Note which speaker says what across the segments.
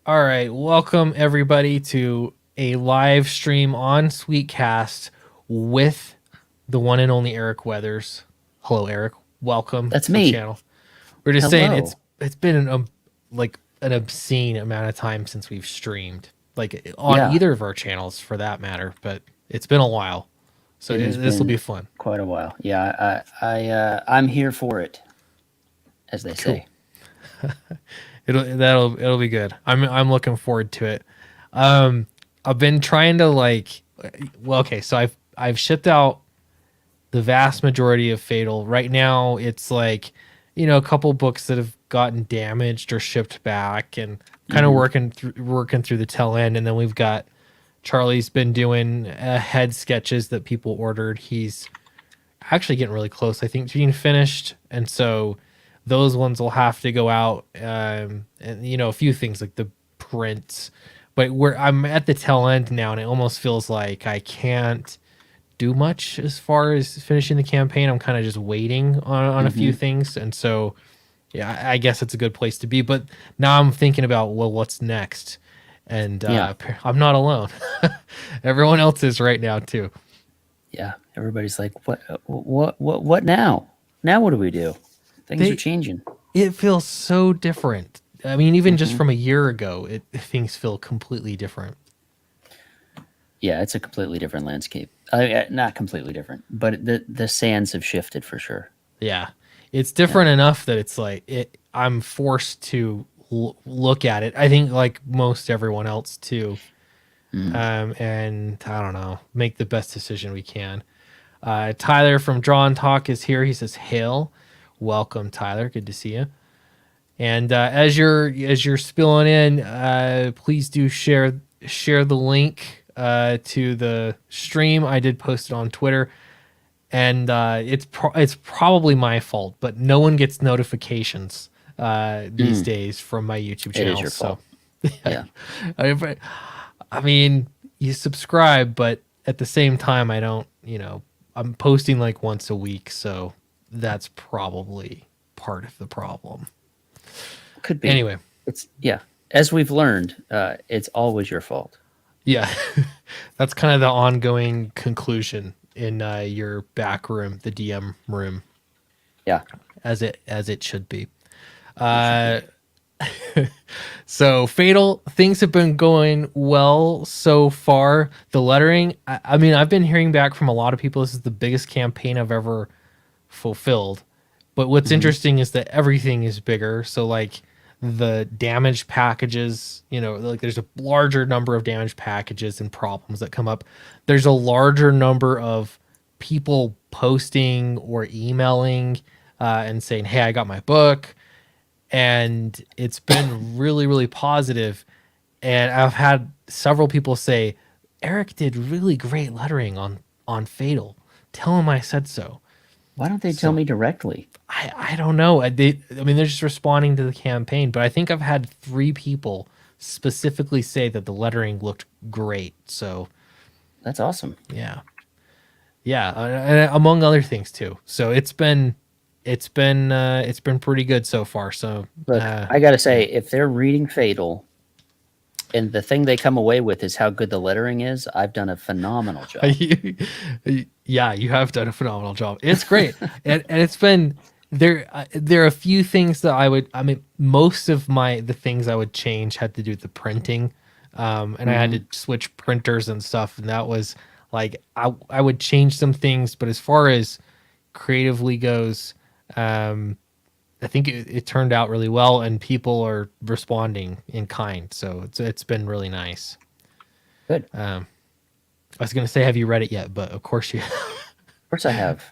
Speaker 1: All right, welcome everybody to a live stream on Sweetcast with the one and only Eric Weathers. Hello, Eric. Welcome
Speaker 2: That's
Speaker 1: to the
Speaker 2: me.
Speaker 1: channel. We're just saying it's
Speaker 2: Hello.
Speaker 1: it's been like an obscene amount of time since we've streamed, like on
Speaker 2: Yeah,
Speaker 1: either of our channels for that matter. But it's been a while, so
Speaker 2: it has
Speaker 1: this will be
Speaker 2: been
Speaker 1: fun.
Speaker 2: quite a while. I'm here for it, as they
Speaker 1: Cool.
Speaker 2: say.
Speaker 1: It'll be good. I'm looking forward to it. I've been trying to okay, so I've shipped out the vast majority of Fatal. Right now, it's a couple books that have gotten damaged or shipped back, and kind of
Speaker 2: Hmm.
Speaker 1: working through the tail end. And then we've got Charlie's been doing head sketches that people ordered. He's actually getting really close, I think, to being finished, and so those ones will have to go out. And a few things like the prints, but I'm at the tail end now, and it almost feels like I can't do much as far as finishing the campaign. I'm kind of just waiting on a few
Speaker 2: Hmm.
Speaker 1: things, and so yeah, I guess it's a good place to be. But now I'm thinking about, well, what's next, and
Speaker 2: Yeah,
Speaker 1: I'm not alone. Everyone else is right now too.
Speaker 2: yeah. Everybody's like, what now? Now what do we do? Things are
Speaker 1: They
Speaker 2: changing.
Speaker 1: It feels so different. I mean, even just
Speaker 2: Hmm.
Speaker 1: from a year ago, things feel completely different.
Speaker 2: Yeah, it's a completely different landscape. Not completely different, but the sands have shifted for sure.
Speaker 1: Yeah, it's
Speaker 2: Yeah.
Speaker 1: different enough that it's like I'm forced to look at it. I think like most everyone else too,
Speaker 2: Mm.
Speaker 1: and I don't know, make the best decision we can. Tyler from Draw and Talk is here. He says, "Hail, welcome, Tyler. Good to see you." And as you're spilling in, please do share the link to the stream. I did post it on Twitter, and it's probably my fault, but no one gets notifications these
Speaker 2: Mm.
Speaker 1: days from my YouTube
Speaker 2: It is
Speaker 1: channel.
Speaker 2: your
Speaker 1: So,
Speaker 2: fault. Yeah.
Speaker 1: I, I mean, you subscribe, but at the same time, I don't. I'm posting like once a week, so that's probably part of the problem.
Speaker 2: Could be.
Speaker 1: Anyway,
Speaker 2: It's yeah. As we've learned, it's always your fault.
Speaker 1: yeah, that's kind of the ongoing conclusion in your back room, the DM room,
Speaker 2: Yeah,
Speaker 1: as it should be.
Speaker 2: it should
Speaker 1: Uh,
Speaker 2: be.
Speaker 1: so Fatal, things have been going well so far. The lettering, I mean, I've been hearing back from a lot of people. This is the biggest campaign I've ever fulfilled. But what's
Speaker 2: Hmm.
Speaker 1: interesting is that everything is bigger. So like the damage packages, like there's a larger number of damage packages and problems that come up. There's a larger number of people posting or emailing and saying, "Hey, I got my book," and it's been really, really positive. And I've had several people say, "Eric did really great lettering on Fatal. Tell him I said so."
Speaker 2: Why don't they tell
Speaker 1: So
Speaker 2: me directly?
Speaker 1: I don't know. I mean, they're just responding to the campaign, but I think I've had 3 people specifically say that the lettering looked great. So
Speaker 2: That's awesome.
Speaker 1: yeah, yeah, and among other things too. So it's been pretty good so far. So
Speaker 2: Look, I gotta say,
Speaker 1: yeah,
Speaker 2: if they're reading Fatal and the thing they come away with is how good the lettering is, I've done a phenomenal job.
Speaker 1: yeah, you have done a phenomenal job. It's great, and it's been there. There are a few things that I mean, most of the things I would change had to do with the printing, and I had
Speaker 2: Hmm.
Speaker 1: to switch printers and stuff, and that was like I would change some things, but as far as creatively goes, um, I think it turned out really well, and people are responding in kind, so it's been really nice.
Speaker 2: Good. Of
Speaker 1: I was gonna say, have you read it yet? But of course you.
Speaker 2: course I have.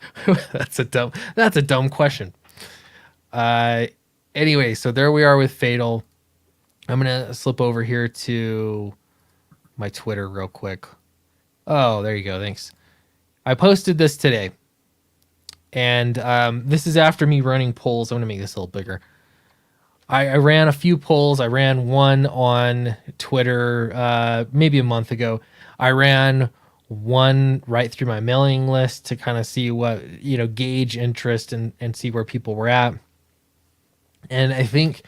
Speaker 1: That's a dumb question. Uh, anyway, so there we are with Fatal. I'm gonna slip over here to my Twitter real quick. Oh, there you go. Thanks. I posted this today, and this is after me running polls. I'm gonna make this a little bigger. I ran a few polls. I ran one on Twitter maybe a month ago. I ran one right through my mailing list to kind of see what, gauge interest and see where people were at. And I think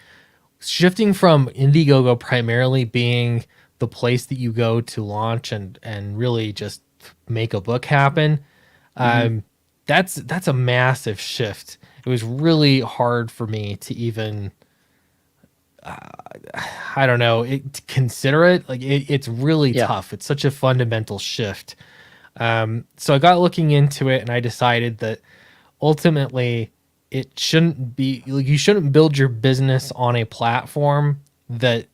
Speaker 1: shifting from Indiegogo primarily being the place that you go to launch and really just make a book happen, that's a massive shift. It was really hard for me to even I don't know to consider it. Like it's really
Speaker 2: Yeah.
Speaker 1: tough. It's such a fundamental shift. So I got looking into it, and I decided that ultimately it shouldn't be like you shouldn't build your business on a platform that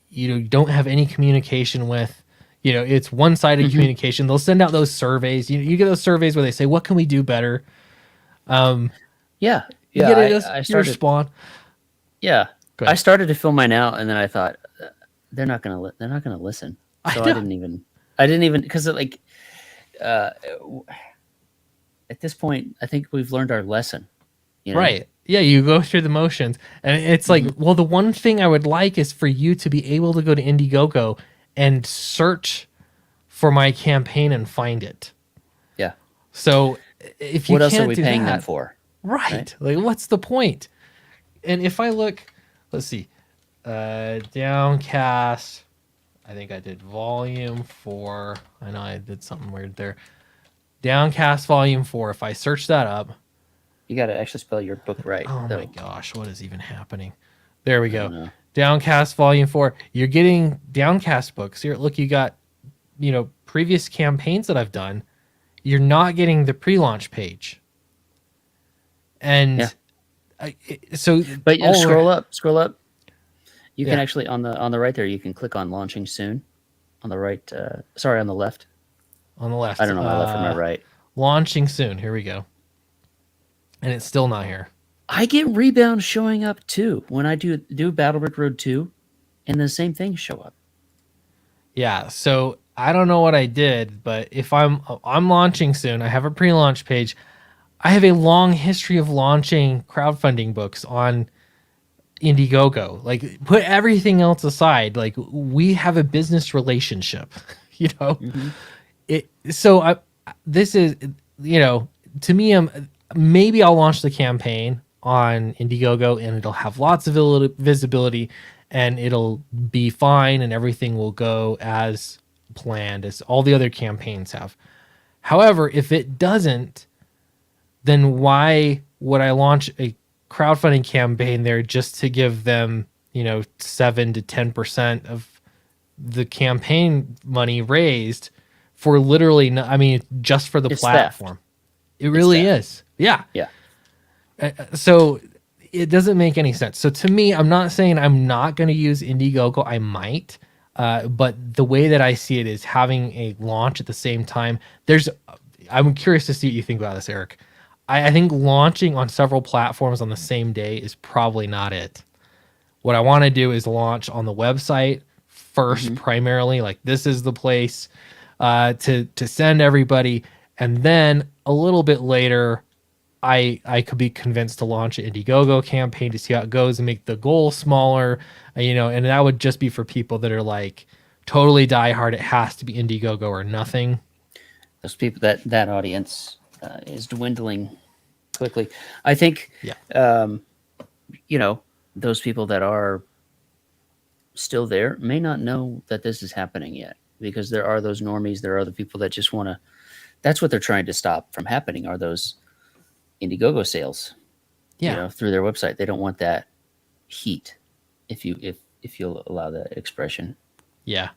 Speaker 1: you don't have any communication with. It's one-sided communication. They'll send out those surveys. You get those surveys where they say, what can we do better?
Speaker 2: Yeah.
Speaker 1: You
Speaker 2: Yeah.
Speaker 1: get it,
Speaker 2: I
Speaker 1: your
Speaker 2: started.
Speaker 1: spawn.
Speaker 2: Yeah.
Speaker 1: Go
Speaker 2: I
Speaker 1: ahead.
Speaker 2: started to fill mine out, and then I thought they're not gonna listen.
Speaker 1: I
Speaker 2: So
Speaker 1: know.
Speaker 2: I didn't even because like at this point, I think we've learned our lesson.
Speaker 1: Right. Yeah, you go through the motions. And it's like, well, the one thing I would like is for you to be able to go to Indiegogo and search for my campaign and find it.
Speaker 2: Yeah.
Speaker 1: So if you
Speaker 2: What else
Speaker 1: can't
Speaker 2: are we
Speaker 1: do
Speaker 2: paying them
Speaker 1: that,
Speaker 2: for?
Speaker 1: right. Like, what's the point? And if I look, let's see, Downcast, I think I did volume 4. I know I did something weird there. Downcast volume 4. If I search that up,
Speaker 2: You got to actually spell your book right.
Speaker 1: oh
Speaker 2: though.
Speaker 1: my gosh, what is even happening? There we
Speaker 2: don't
Speaker 1: go.
Speaker 2: know.
Speaker 1: Downcast volume 4. You're getting Downcast books. Here, look, you got, previous campaigns that I've done. You're not getting the pre-launch page. And
Speaker 2: Yeah.
Speaker 1: so
Speaker 2: But
Speaker 1: all
Speaker 2: scroll up. You can
Speaker 1: Yeah.
Speaker 2: actually on the right there. You can click on launching soon. On the right. Sorry, on the left.
Speaker 1: on the left.
Speaker 2: I don't know my left or my right.
Speaker 1: Launching soon. Here we go. And it's still not here.
Speaker 2: I get rebounds showing up too when I do Battlebrick Road 2, and the same things show up.
Speaker 1: Yeah, so I don't know what I did, but if I'm launching soon, I have a pre-launch page. I have a long history of launching crowdfunding books on Indiegogo. Like, put everything else aside. Like, we have a business relationship, This is, to me, maybe I'll launch the campaign on Indiegogo and it'll have lots of visibility and it'll be fine and everything will go as planned as all the other campaigns have. However, if it doesn't, then why would I launch a crowdfunding campaign there just to give them, 7 to 10% of the campaign money raised for literally, just for the
Speaker 2: It's
Speaker 1: platform?
Speaker 2: theft.
Speaker 1: It really
Speaker 2: theft.
Speaker 1: is. Yeah.
Speaker 2: Yeah.
Speaker 1: So it doesn't make any sense. So to me, I'm not saying I'm not going to use Indiegogo. I might, but the way that I see it is having a launch at the same time. I'm curious to see what you think about this, Eric. I think launching on several platforms on the same day is probably not it. What I want to do is launch on the website first, primarily. Like, this is the place to send everybody, and then a little bit later, I could be convinced to launch an Indiegogo campaign to see how it goes and make the goal smaller, and that would just be for people that are like totally diehard. It has to be Indiegogo or nothing.
Speaker 2: Those people, that audience is dwindling quickly. I think,
Speaker 1: Yeah.
Speaker 2: Those people that are still there may not know that this is happening yet, because there are those normies. There are the people that just want to. That's what they're trying to stop from happening. Are those Indiegogo sales?
Speaker 1: Yeah.
Speaker 2: Through their website. They don't want that heat. If you'll allow that expression.
Speaker 1: Yeah.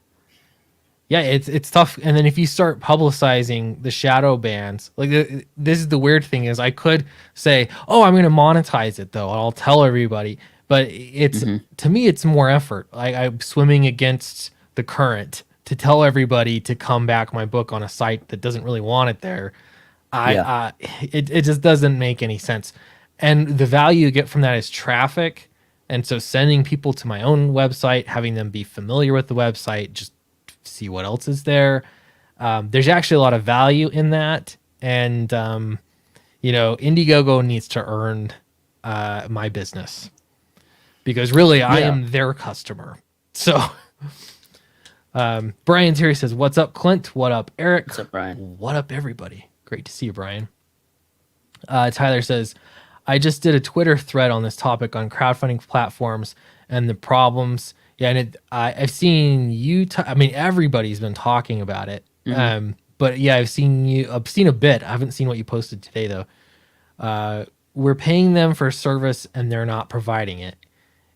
Speaker 1: Yeah, it's tough. And then if you start publicizing the shadow bans, like this is the weird thing is I could say, oh, I'm going to monetize it though. I'll tell everybody. But it's to me, it's more effort. I'm swimming against the current to tell everybody to come back my book on a site that doesn't really want it there. It just doesn't make any sense. And the value you get from that is traffic. And so sending people to my own website, having them be familiar with the website, just see what else is there. There's actually a lot of value in that. And, Indiegogo needs to earn my business because really I am their customer. So Brian Terry says, what's up, Clint? What up, Eric?
Speaker 2: What's up, Brian?
Speaker 1: What up, everybody? Great to see you, Brian. Tyler says, I just did a Twitter thread on this topic on crowdfunding platforms and the problems. Yeah, and I've seen you. I mean, everybody's been talking about it. But yeah, I've seen a bit. I haven't seen what you posted today though. We're paying them for service and they're not providing it.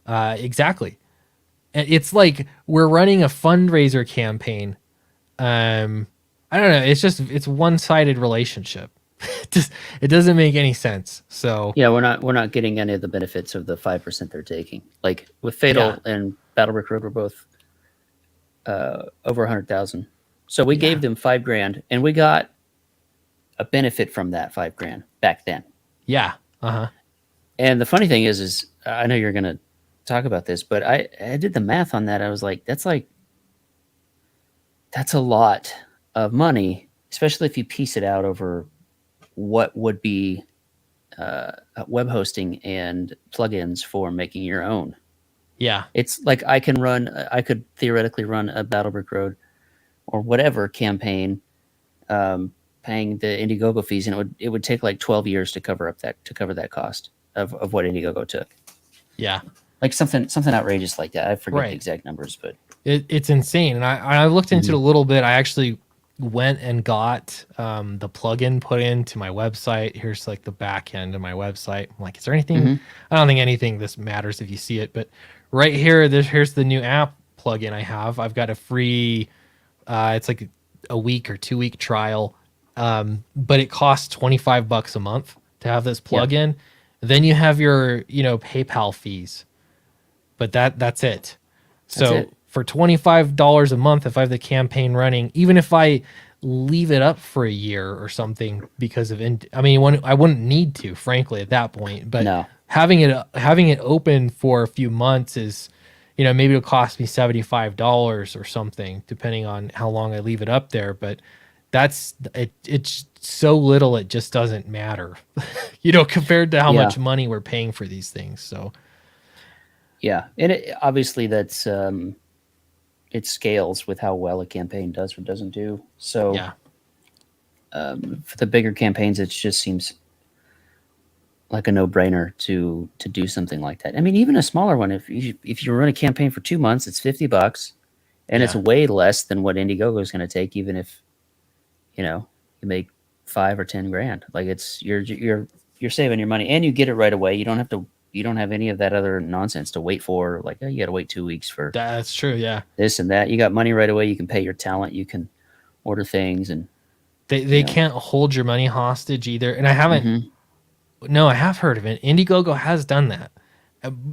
Speaker 1: Exactly. And it's like we're running a fundraiser campaign. I don't know. It's one-sided relationship. It doesn't make any sense. So
Speaker 2: Yeah, we're not getting any of the benefits of the 5% they're taking. Like with Fatal and Battlebrick Road, we're both over 100,000. So we gave them $5,000, and we got a benefit from that $5,000 back then.
Speaker 1: yeah,
Speaker 2: And the funny thing is I know you're gonna talk about this, but I did the math on that. I was like, that's a lot of money, especially if you piece it out over what would be web hosting and plugins for making your own.
Speaker 1: yeah,
Speaker 2: It's like I could theoretically run a Battlebrick Road or whatever campaign, paying the Indiegogo fees, and it would take like 12 years to cover that cost of what Indiegogo took.
Speaker 1: yeah.
Speaker 2: Like something outrageous like that. I forget
Speaker 1: Right.
Speaker 2: the exact numbers, but
Speaker 1: It's insane. And I looked into it a little bit. I actually went and got the plugin put into my website. Here's like the back end of my website. I'm like, is there anything? I don't think anything this matters if you see it, but right here, here's the new app plugin I have. I've got a free, it's like a week or 2 week trial. But it costs $25 a month to have this plugin. Then you have your, PayPal fees, but that's it. So
Speaker 2: That's it.
Speaker 1: for $25 a month, if I have the campaign running, even if I leave it up for a year or something because of, I wouldn't need to, frankly, at that point. But
Speaker 2: No.
Speaker 1: having it open for a few months is, maybe it'll cost me $75 or something, depending on how long I leave it up there. But that's it. It's so little, it just doesn't matter, compared to how much money we're paying for these things. So.
Speaker 2: yeah, and obviously that's it scales with how well a campaign does or doesn't do. So
Speaker 1: Yeah.
Speaker 2: For the bigger campaigns, it just seems like a no-brainer to do something like that. I mean, even a smaller one, if you run a campaign for 2 months, it's $50, and it's way less than what Indiegogo is going to take, even if you make 5 or 10 grand. Like you're saving your money, and you get it right away. You don't have any of that other nonsense to wait for. Like, oh, you got to wait 2 weeks for
Speaker 1: That's true. Yeah.
Speaker 2: this and that. You got money right away. You can pay your talent. You can order things, and
Speaker 1: They can't hold your money hostage either. And I haven't, no, I have heard of it. Indiegogo has done that.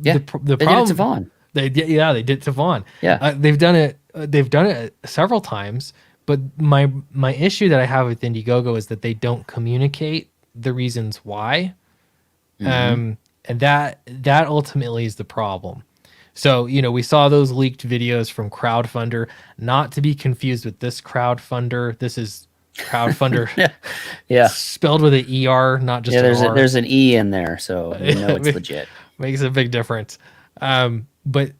Speaker 2: yeah,
Speaker 1: The
Speaker 2: they did it
Speaker 1: problem,
Speaker 2: to Vaughn.
Speaker 1: they did it to Vaughn.
Speaker 2: Yeah.
Speaker 1: They've done it several times. But my issue that I have with Indiegogo is that they don't communicate the reasons why. And that ultimately is the problem. So, we saw those leaked videos from Crowdfunder, not to be confused with this Crowdfunder. This is Crowdfunder
Speaker 2: Yeah.
Speaker 1: spelled with an ER, not just
Speaker 2: Yeah,
Speaker 1: an R.
Speaker 2: there's an E in there, so you know it's legit.
Speaker 1: Makes a big difference. But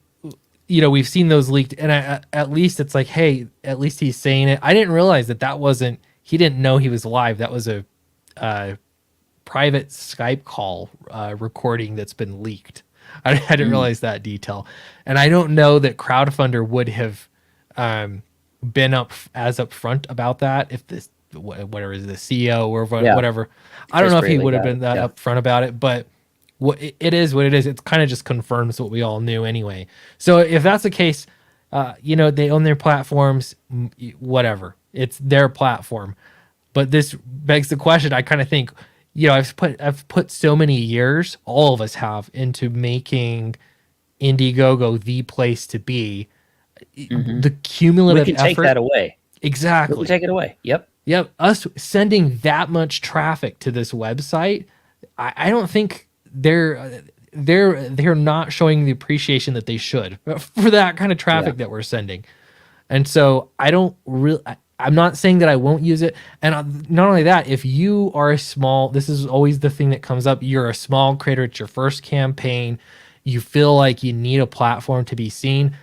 Speaker 1: we've seen those leaked, and at least it's like, hey, at least he's saying it. I didn't realize that wasn't. He didn't know he was live. That was a private Skype call recording that's been leaked. I didn't realize that detail, and I don't know that Crowdfunder would have been as upfront about that if this whatever is the CEO or whatever. I don't know if he would have been that upfront about it, but it is what it is. It kind of just confirms what we all knew anyway. So if that's the case, they own their platforms, whatever. It's their platform. But this begs the question. I kind of think, I've put so many years, all of us have, into making Indiegogo the place to be. The cumulative
Speaker 2: We can
Speaker 1: effort.
Speaker 2: take that away.
Speaker 1: Exactly.
Speaker 2: We can take it away. Yep.
Speaker 1: Us sending that much traffic to this website, I don't think they're not showing the appreciation that they should for that kind of traffic that we're sending. And so I'm not saying that I won't use it. And not only that, if you are this is always the thing that comes up. You're a small creator. It's your first campaign. You feel like you need a platform to be seen.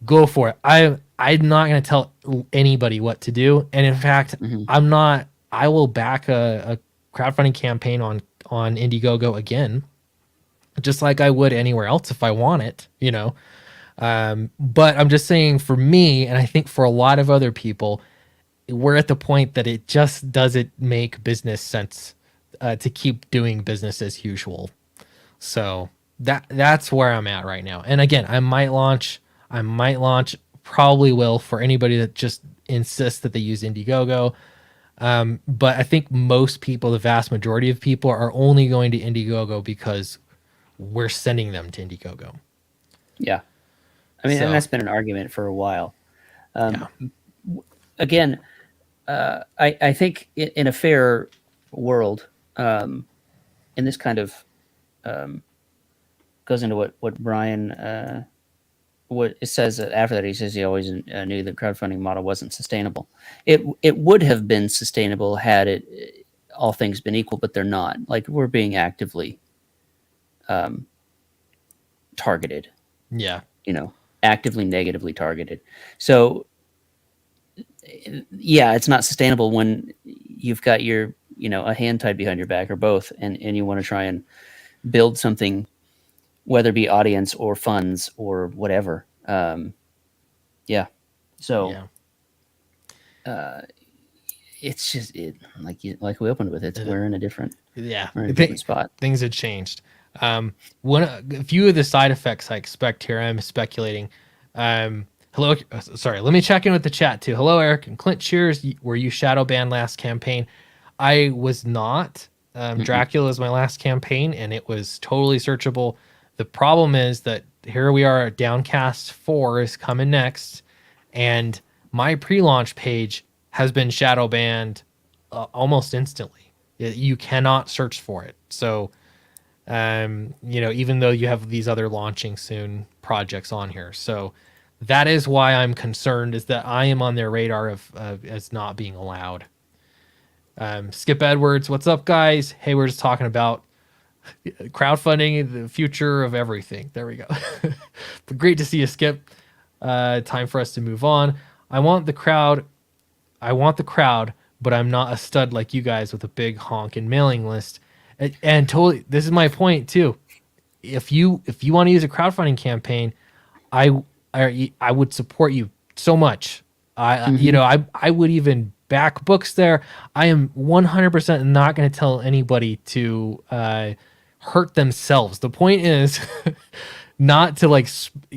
Speaker 1: Go for it. I'm not going to tell anybody what to do. And in fact, I will back a crowdfunding campaign on on Indiegogo again, just like I would anywhere else if I want it, you know. But I'm just saying for me, and I think for a lot of other people, we're at the point that it just doesn't make business sense to keep doing business as usual. So that's where I'm at right now. And again, I might launch, probably will for anybody that just insists that they use Indiegogo. But I think most people, the vast majority of people, are only going to Indiegogo because we're sending them to Indiegogo.
Speaker 2: Yeah. I mean,
Speaker 1: So,
Speaker 2: and that's been an argument for a while.
Speaker 1: yeah.
Speaker 2: Again, I think in a fair world, and this kind of goes into what Brian what it says after that. He says he always knew the crowdfunding model wasn't sustainable. It would have been sustainable had it all things been equal, but they're not. Like, we're being actively targeted,
Speaker 1: Yeah.
Speaker 2: you know, actively negatively targeted. So yeah, it's not sustainable when you've got your, you know, a hand tied behind your back or both, and you want to try and build something, whether it be audience or funds or whatever. Yeah. So
Speaker 1: Yeah.
Speaker 2: it's just like we opened with it. We're in a different
Speaker 1: Yeah.
Speaker 2: we're in a different spot.
Speaker 1: Things have changed. A few of the side effects I expect here, I'm speculating. Hello, sorry, let me check in with the chat too. Hello, Eric and Clint. Cheers. Were you shadow banned last campaign? I was not. Dracula is my last campaign, and it was totally searchable. The problem is that here we are, Downcast 4 is coming next, and my pre-launch page has been shadow banned almost instantly. You cannot search for it. So, you know, even though you have these other launching soon projects on here. So that is why I'm concerned, is that I am on their radar of as not being allowed. Skip Edwards, what's up, guys? Hey, we're just talking about crowdfunding, the future of everything. There we go. But great to see you, Skip. Time for us to move on. I want the crowd, but I'm not a stud like you guys with a big honk and mailing list. And totally, this is my point too. If you want to use a crowdfunding campaign, I would support you so much. You know, I would even back books there. I am 100% not going to tell anybody to hurt themselves. The point is not to, like,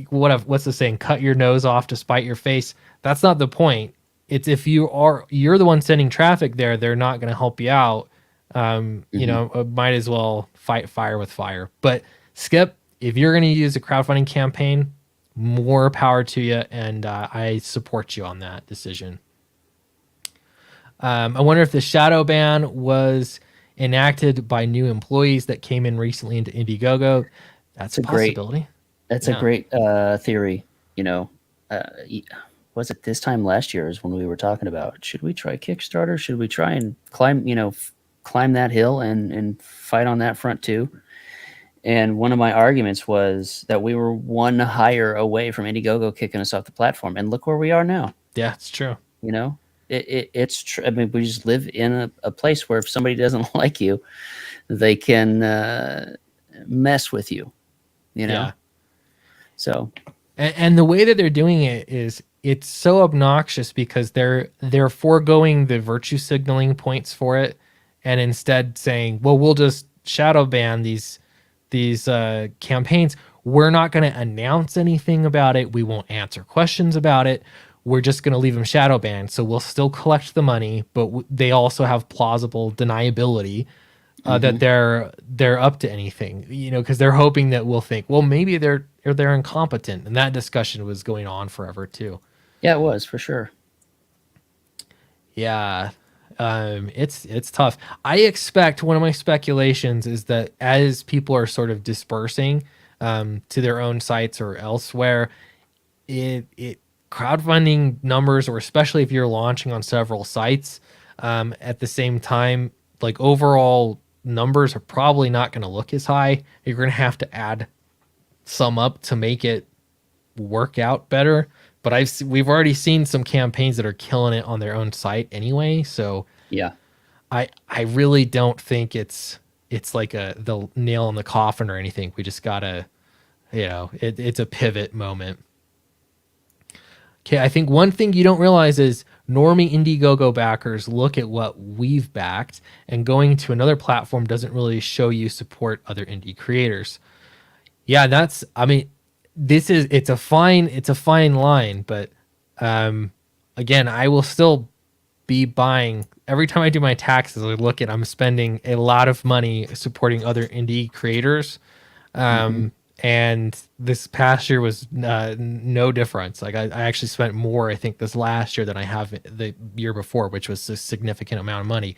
Speaker 1: what's the saying? Cut your nose off to spite your face. That's not the point. It's if you're the one sending traffic there, they're not going to help you out. You know, might as well fight fire with fire. But Skip, if you're going to use a crowdfunding campaign, more power to you, and I support you on that decision. I wonder if the shadow ban was enacted by new employees that came in recently into Indiegogo. That's a possibility.
Speaker 2: That's a great theory. You know, was it this time last year is when we were talking about, should we try Kickstarter? Should we try and climb that hill and fight on that front too? And one of my arguments was that we were one hire away from Indiegogo kicking us off the platform, and look where we are now.
Speaker 1: Yeah, it's true.
Speaker 2: You know, it's true. I mean, we just live in a place where if somebody doesn't like you, they can mess with you. You know,
Speaker 1: Yeah.
Speaker 2: So,
Speaker 1: and the way that they're doing it is, it's so obnoxious because they're foregoing the virtue signaling points for it, and instead saying, well, we'll just shadow ban these campaigns. We're not going to announce anything about it. We won't answer questions about it. We're just going to leave them shadow banned. So we'll still collect the money, but they also have plausible deniability that they're up to anything, you know, because they're hoping that we'll think, well, maybe they're incompetent. And that discussion was going on forever too.
Speaker 2: Yeah, it was, for sure.
Speaker 1: Yeah. It's tough. I expect, one of my speculations is that as people are sort of dispersing to their own sites or elsewhere, it crowdfunding numbers, or especially if you're launching on several sites at the same time, like, overall numbers are probably not going to look as high. You're going to have to add some up to make it work out better. But we've already seen some campaigns that are killing it on their own site anyway. So
Speaker 2: yeah,
Speaker 1: I really don't think it's it's like the nail in the coffin or anything. We just gotta, it's a pivot moment. Okay, I think one thing you don't realize is normie Indiegogo backers look at what we've backed, and going to another platform doesn't really show you support other indie creators. Yeah, I mean, it's a fine line, but again, I will still be buying every time I do my taxes. I look at I'm spending a lot of money supporting other indie creators.
Speaker 2: Mm-hmm.
Speaker 1: And this past year was no difference. Like I actually spent more, I think, this last year than I have the year before, which was a significant amount of money.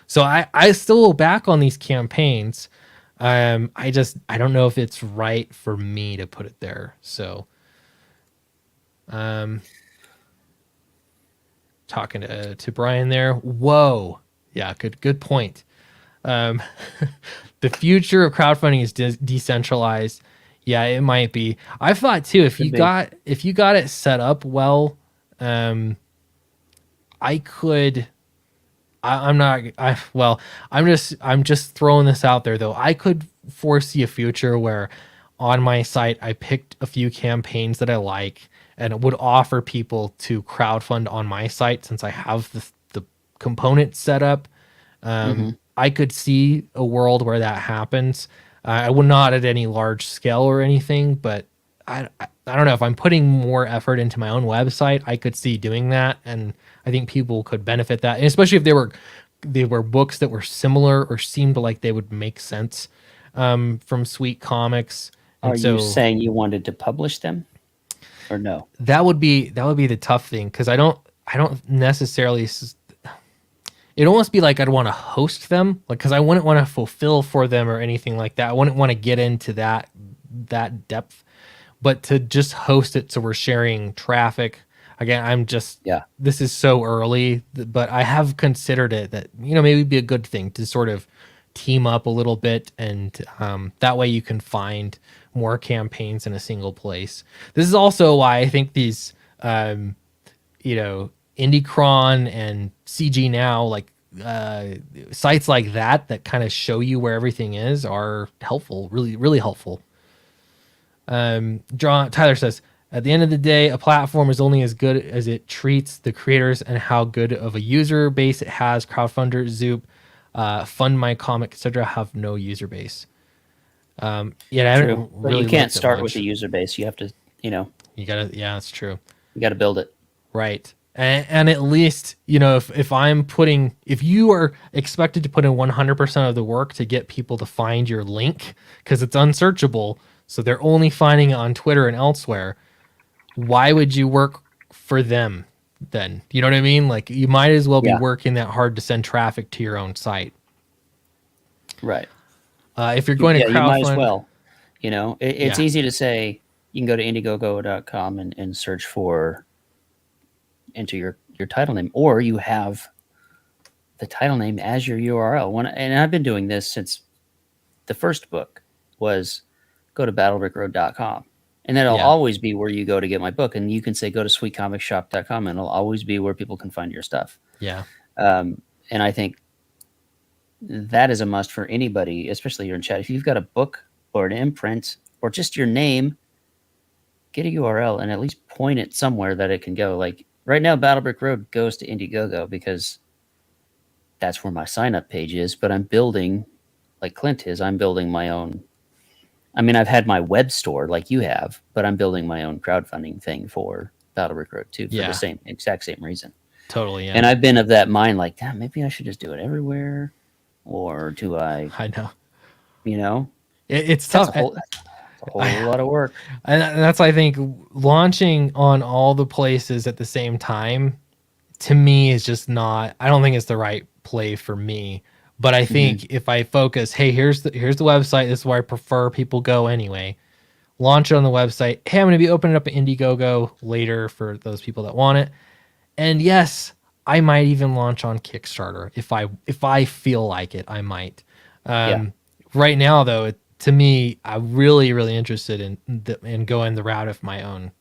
Speaker 1: So I still will back on these campaigns. I don't know if it's right for me to put it there. So, talking to Brian there. Whoa, yeah, good point. Um, the future of crowdfunding is decentralized. Yeah, it might be. I thought too,
Speaker 2: Could be.
Speaker 1: if you got it set up well, I could. I'm not. I'm just throwing this out there though. I could foresee a future where, on my site, I picked a few campaigns that I like and would offer people to crowdfund on my site since I have the components set up.
Speaker 2: Mm-hmm.
Speaker 1: I could see a world where that happens. I would not at any large scale or anything, but I don't know if I'm putting more effort into my own website, I could see doing that, and I think people could benefit that, and especially if they were books that were similar or seemed like they would make sense from Sweet Comics,
Speaker 2: Are
Speaker 1: and
Speaker 2: you
Speaker 1: so
Speaker 2: saying you wanted to publish them, or no?
Speaker 1: that would be the tough thing because I don't necessarily. It'd almost be like I'd want to host them, like because I wouldn't want to fulfill for them or anything like that. I wouldn't want to get into that depth, but to just host it so we're sharing traffic. Again,
Speaker 2: Yeah.
Speaker 1: this is so early, but I have considered it that maybe it'd be a good thing to sort of team up a little bit, and that way you can find more campaigns in a single place. This is also why I think these Indicron and CG Now, like sites like that kind of show you where everything is, are helpful, really, really helpful. Tyler says, at the end of the day, a platform is only as good as it treats the creators and how good of a user base it has. Crowdfunder, Zoop, Fund My Comic, etc. have no user base. Yeah, I
Speaker 2: True.
Speaker 1: don't
Speaker 2: But
Speaker 1: really
Speaker 2: you can't
Speaker 1: looked at
Speaker 2: start
Speaker 1: much.
Speaker 2: with a user base. You have to,
Speaker 1: You gotta, yeah, that's true.
Speaker 2: you got to build it.
Speaker 1: Right. And at least, if you are expected to put in 100% of the work to get people to find your link because it's unsearchable, so they're only finding it on Twitter and elsewhere, why would you work for them then? You know what I mean? Like, you might as well be
Speaker 2: Yeah.
Speaker 1: working that hard to send traffic to your own site.
Speaker 2: Right.
Speaker 1: If you're going to
Speaker 2: You might as
Speaker 1: crowdfund,
Speaker 2: well. It's
Speaker 1: Yeah.
Speaker 2: easy to say you can go to Indiegogo.com and search for, enter your title name, or you have the title name as your URL. And I've been doing this since the first book was go to battlebrickroad.com. And that'll
Speaker 1: Yeah.
Speaker 2: always be where you go to get my book. And you can say go to sweetcomicshop.com, and it'll always be where people can find your stuff.
Speaker 1: Yeah.
Speaker 2: And I think that is a must for anybody, especially here in chat. If you've got a book or an imprint or just your name, get a URL and at least point it somewhere that it can go. Like right now, Battlebrick Road goes to Indiegogo because that's where my sign up page is. But I'm building, like Clint is, I'm building my own. I mean, I've had my web store like you have, but I'm building my own crowdfunding thing for Battlebrick Road too for the exact same reason.
Speaker 1: Totally. Yeah.
Speaker 2: And I've been of that mind, like, damn, maybe I should just do it everywhere, or do I
Speaker 1: know. It's
Speaker 2: That's
Speaker 1: tough.
Speaker 2: a whole lot of work.
Speaker 1: And that's, I think, launching on all the places at the same time, to me, is just not, I don't think it's the right play for me. But I think if I focus, hey, here's the website, this is where I prefer people go anyway. Launch it on the website. Hey, I'm going to be opening up an Indiegogo later for those people that want it. And yes, I might even launch on Kickstarter if I feel like it. I might. Right now, though, to me, I'm really, really interested in going the route of my own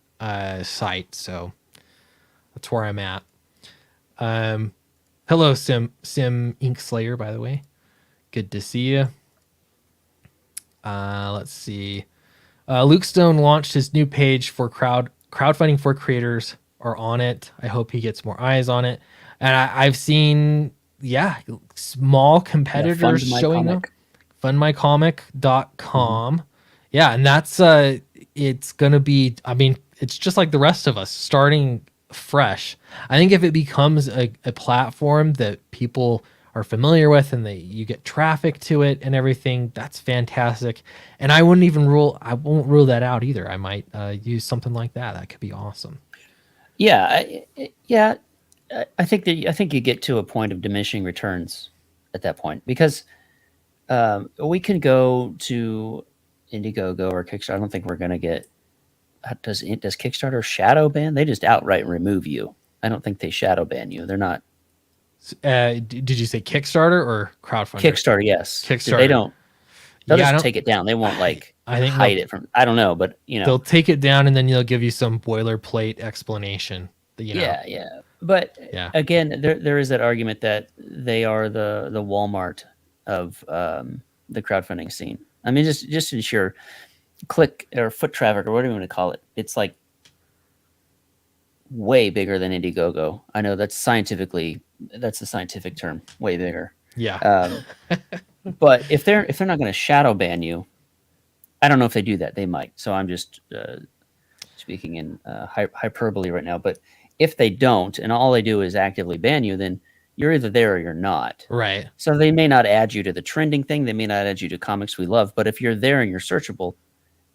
Speaker 1: site. So that's where I'm at. Hello, Sim Ink Slayer, by the way. Good to see you. Let's see. Luke Stone launched his new page for crowdfunding for creators are on it. I hope he gets more eyes on it. And I've seen, yeah, small
Speaker 2: Yeah,
Speaker 1: competitors
Speaker 2: fund my
Speaker 1: showing up.
Speaker 2: comic.
Speaker 1: Fundmycomic.com. Yeah, and that's it's gonna be, I mean, it's just like the rest of us starting fresh. I think if it becomes a platform that people are familiar with and you get traffic to it and everything, that's fantastic. And I won't rule that out either. I might use something like that. That could be awesome.
Speaker 2: Yeah, yeah. I think you get to a point of diminishing returns at that point because we can go to Indiegogo or Kickstarter. I don't think we're going to get. Does Kickstarter shadow ban? They just outright remove you. I don't think they shadow ban you. They're not
Speaker 1: Did you say Kickstarter or crowdfunder?
Speaker 2: Kickstarter. Yes,
Speaker 1: Kickstarter.
Speaker 2: They don't. They'll
Speaker 1: Yeah, I
Speaker 2: just
Speaker 1: don't-
Speaker 2: take it down. They won't like
Speaker 1: I think
Speaker 2: hide it from. I don't know, but
Speaker 1: they'll take it down and then they'll give you some boilerplate explanation.
Speaker 2: Yeah, yeah. But
Speaker 1: Yeah.
Speaker 2: again, there is that argument that they are the Walmart of the crowdfunding scene. I mean, just ensure click or foot traffic or whatever you want to call it. It's like way bigger than Indiegogo. I know that's the scientific term, way bigger.
Speaker 1: Yeah.
Speaker 2: But if they're not going to shadow ban you, I don't know if they do that. They might. So I'm just speaking in hyperbole right now. But if they don't, and all they do is actively ban you, then you're either there or you're not.
Speaker 1: Right.
Speaker 2: So they may not add you to the trending thing. They may not add you to comics we love. But if you're there and you're searchable,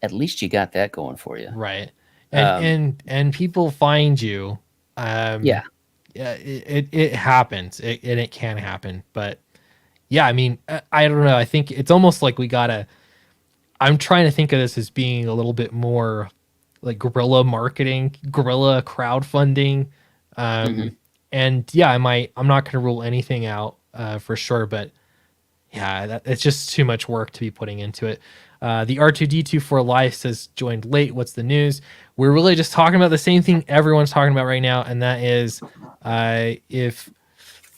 Speaker 2: at least you got that going for you.
Speaker 1: Right. And people find you.
Speaker 2: Yeah.
Speaker 1: It happens. It can happen. But yeah, I mean, I don't know. I think it's almost like I'm trying to think of this as being a little bit more like guerrilla marketing, guerrilla crowdfunding. And yeah, I'm not going to rule anything out for sure, but yeah, it's just too much work to be putting into it. The R2D2 for Life says joined late. What's the news? We're really just talking about the same thing everyone's talking about right now, and that is if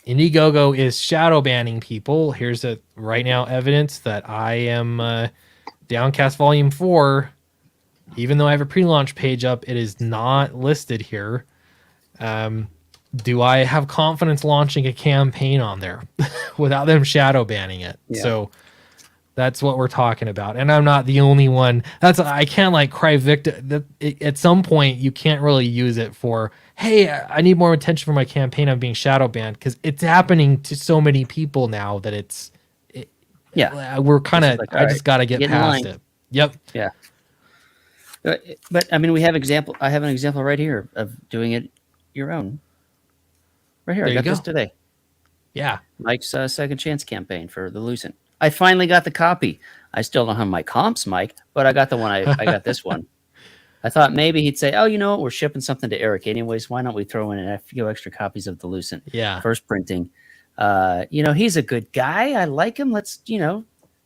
Speaker 1: Indiegogo is shadow banning people. Here's right now evidence that I am Downcast Volume 4. Even though I have a pre-launch page up, it is not listed here. Do I have confidence launching a campaign on there without them shadow banning it?
Speaker 2: Yeah.
Speaker 1: So that's what we're talking about. And I'm not the only one. I can't like cry victim. At some point, you can't really use it for, hey, I need more attention for my campaign. I'm being shadow banned, because it's happening to so many people now that we're kind of,
Speaker 2: like,
Speaker 1: I just got to get past it. Yep.
Speaker 2: Yeah. But I mean, I have an example right here of doing it your own. Right here,
Speaker 1: There
Speaker 2: I
Speaker 1: you
Speaker 2: got this
Speaker 1: go.
Speaker 2: today.
Speaker 1: Yeah.
Speaker 2: Mike's Second Chance campaign for the Lucent. I finally got the copy. I still don't have my comps, Mike, but I got the one. I got this one. I thought maybe he'd say, "Oh, you know what? We're shipping something to Eric anyways. Why don't we throw in a few extra copies of the Lucent
Speaker 1: Yeah.
Speaker 2: first printing? He's a good guy. I like him. Let's,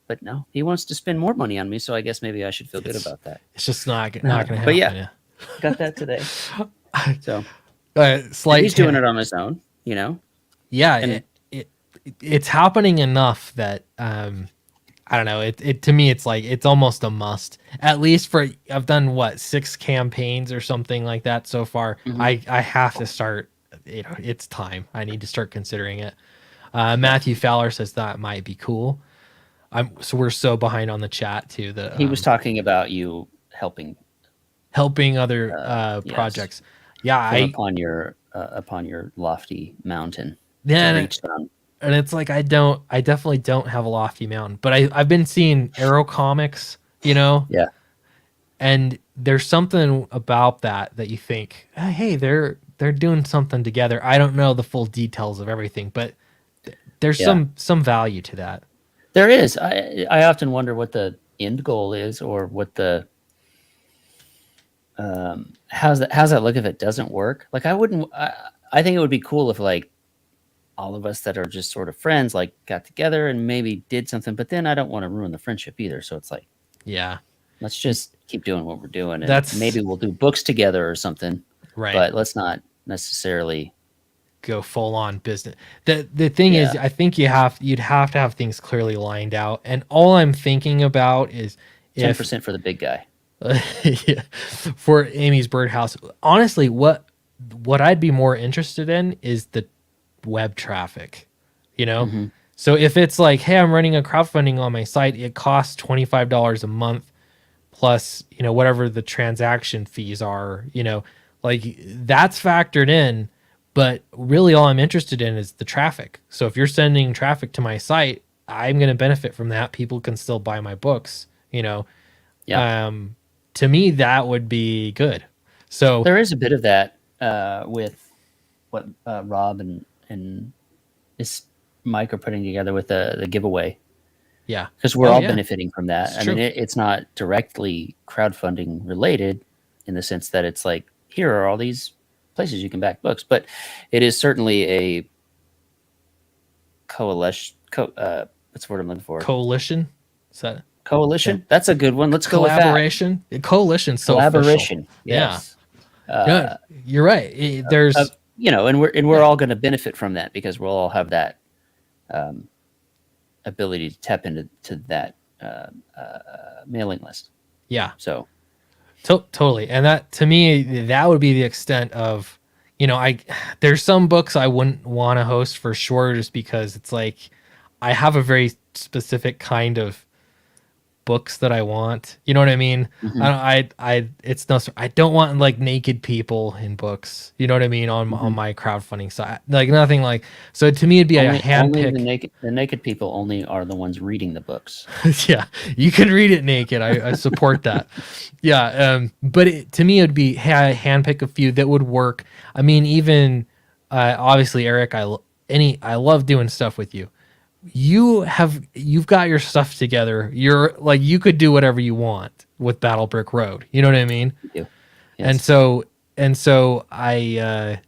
Speaker 2: But no, he wants to spend more money on me, so I guess maybe I should feel good about that.
Speaker 1: It's just not going to happen.
Speaker 2: But yeah, got that today. So
Speaker 1: Slight.
Speaker 2: he's doing it on his own,
Speaker 1: Yeah,
Speaker 2: And-
Speaker 1: it's happening enough that I don't know. It to me, it's like it's almost a must. At least I've done 6 campaigns or something like that so far.
Speaker 2: Mhm.
Speaker 1: I have to start. It's time. I need to start considering it. Matthew Fowler says that might be cool. So we're so behind on the chat too.
Speaker 2: He was talking about you helping
Speaker 1: other
Speaker 2: yes.
Speaker 1: projects. Yeah,
Speaker 2: upon your lofty mountain.
Speaker 1: Yeah,
Speaker 2: to reach them.
Speaker 1: and it's like I definitely don't have a lofty mountain, but I've been seeing Arrow comics,
Speaker 2: Yeah.
Speaker 1: and there's something about that you think, hey, they're doing something together. I don't know the full details of everything, but there's
Speaker 2: Yeah.
Speaker 1: some value to that.
Speaker 2: There is. I often wonder what the end goal is, or what the how's that look if it doesn't work. Like I think it would be cool if like all of us that are just sort of friends like got together and maybe did something, but then I don't want to ruin the friendship either. So it's like,
Speaker 1: Yeah,
Speaker 2: let's just keep doing what we're doing, and
Speaker 1: That's-
Speaker 2: maybe we'll do books together or something.
Speaker 1: right.
Speaker 2: But let's not necessarily
Speaker 1: go full on business. The thing is,
Speaker 2: Yeah.
Speaker 1: I think you'd have to have things clearly lined out. And all I'm thinking about is if
Speaker 2: 10% for the big guy.
Speaker 1: yeah, for Amy's Birdhouse. Honestly, what I'd be more interested in is the web traffic. You know,
Speaker 2: Mhm.
Speaker 1: so if it's like, hey, I'm running a crowdfunding on my site, it costs $25 a month plus, whatever the transaction fees are, like that's factored in. But really, all I'm interested in is the traffic. So if you're sending traffic to my site, I'm going to benefit from that. People can still buy my books,
Speaker 2: Yeah.
Speaker 1: um, to me, that would be good. So
Speaker 2: There is a bit of that with what Rob and this Mike are putting together with the giveaway,
Speaker 1: yeah,
Speaker 2: because we're
Speaker 1: oh
Speaker 2: all
Speaker 1: yeah,
Speaker 2: benefiting from that.
Speaker 1: it's
Speaker 2: I mean,
Speaker 1: true.
Speaker 2: it's not directly crowdfunding related in the sense that it's like, here are all these places you can back books, but it is certainly a coalition. What's the word I'm looking for?
Speaker 1: Coalition, is that yeah.
Speaker 2: Coalition. That's a good one. Let's go with that.
Speaker 1: Collaboration? Coalition's so official.
Speaker 2: Collaboration.
Speaker 1: Yeah,
Speaker 2: Yes.
Speaker 1: yeah, you're right.
Speaker 2: Uh,
Speaker 1: There's
Speaker 2: and we're
Speaker 1: yeah,
Speaker 2: all going to benefit from that because we'll all have that um, ability to tap into that mailing list.
Speaker 1: yeah,
Speaker 2: So
Speaker 1: totally. And that to me, that would be the extent of, I there's some books I wouldn't want to host for sure, just because it's like I have a very specific kind of books that I want. You know what I mean?
Speaker 2: mhm,
Speaker 1: It's no, I don't want like naked people in books. You know what I mean? On
Speaker 2: mhm.
Speaker 1: my crowdfunding site, like nothing like. So to me, it'd be a
Speaker 2: Only
Speaker 1: handpick.
Speaker 2: the naked people only are the ones reading the books.
Speaker 1: Yeah, you can read it naked. I support that. Yeah, but to me, it'd be, hey, I handpick a few that would work. I mean, even obviously, Eric, I love doing stuff with you. You've got your stuff together. You're like, you could do whatever you want with Battle Brick Road. You know what I mean?
Speaker 2: You do.
Speaker 1: And
Speaker 2: Yes.
Speaker 1: so I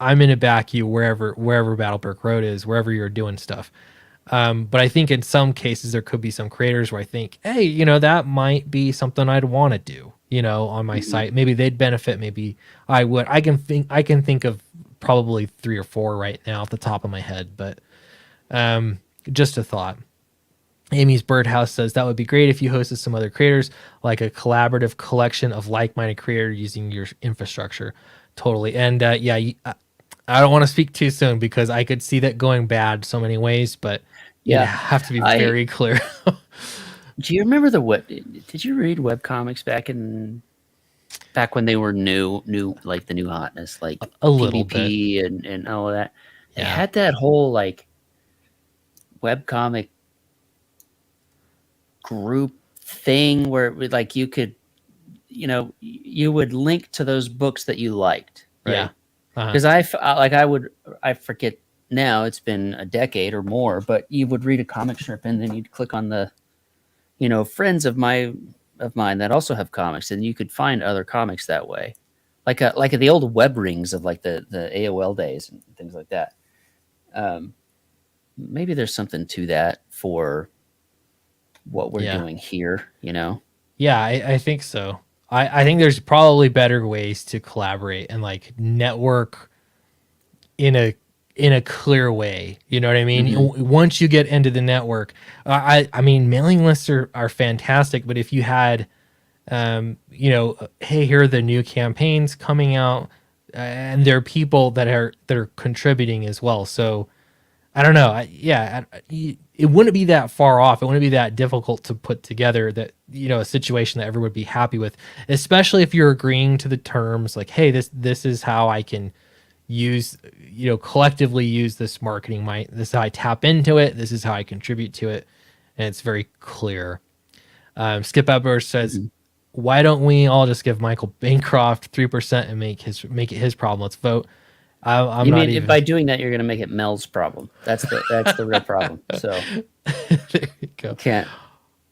Speaker 1: I'm gonna back you wherever Battle Brick Road is, wherever you're doing stuff. But I think in some cases there could be some creators where I think, hey, that might be something I'd want to do, on my
Speaker 2: Mhm.
Speaker 1: site. Maybe they'd benefit. Maybe I would. I can think of probably 3 or 4 right now off the top of my head, but just a thought. Amy's Birdhouse says that would be great if you hosted some other creators, like a collaborative collection of like-minded creators using your infrastructure. Totally. And yeah, I don't want to speak too soon because I could see that going bad so many ways, but you'd
Speaker 2: Yeah.
Speaker 1: have to be
Speaker 2: I
Speaker 1: very clear.
Speaker 2: Do you remember the what? Did you read web comics back when they were new, like the new hotness, like
Speaker 1: A little bit.
Speaker 2: PvP and all of that? They
Speaker 1: Yeah.
Speaker 2: had that whole like webcomic group thing where like you could, you would link to those books that you liked,
Speaker 1: Yeah.
Speaker 2: right?
Speaker 1: Uh-huh.
Speaker 2: Because I forget now, it's been a decade or more, but you would read a comic strip and then you'd click on the, friends of mine that also have comics, and you could find other comics that way, like the old web rings of like the AOL days and things like that. Um, Maybe there's something to that for what we're
Speaker 1: Yeah.
Speaker 2: doing here,
Speaker 1: Yeah, I think so. I think there's probably better ways to collaborate and like network in a clear way. You know what I mean?
Speaker 2: Hmm.
Speaker 1: Once you get into the network, I mean, mailing lists are fantastic, but if you had, hey, here are the new campaigns coming out, and there are people that are contributing as well. So I don't know. It wouldn't be that far off. It wouldn't be that difficult to put together that, a situation that everyone would be happy with, especially if you're agreeing to the terms like, hey, this is how I can use, collectively use this marketing. This is how I tap into it. This is how I contribute to it. And it's very clear. Skip Edwards says,
Speaker 2: Hmm.
Speaker 1: why don't we all just give Michael Bancroft 3% and make it his problem? Let's vote. I'm
Speaker 2: You
Speaker 1: not
Speaker 2: mean
Speaker 1: even.
Speaker 2: by doing that you're going to make it Mel's problem? That's the real problem. So
Speaker 1: There you go.
Speaker 2: can't.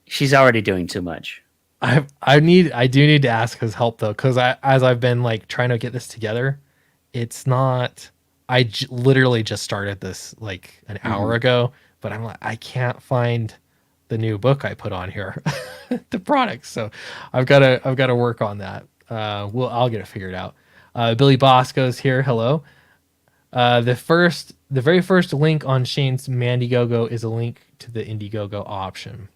Speaker 2: She's already doing too much.
Speaker 1: I do need to ask his help though, because as I've been like trying to get this together, it's not. Literally just started this like an hour
Speaker 2: Hmm.
Speaker 1: ago, but I'm like, I can't find the new book I put on here, the product. So I've got to work on that. I'll get it figured out. Billy Bosco's here. Hello. The very first link on Shane's Mandiegogo is a link to the Indiegogo option.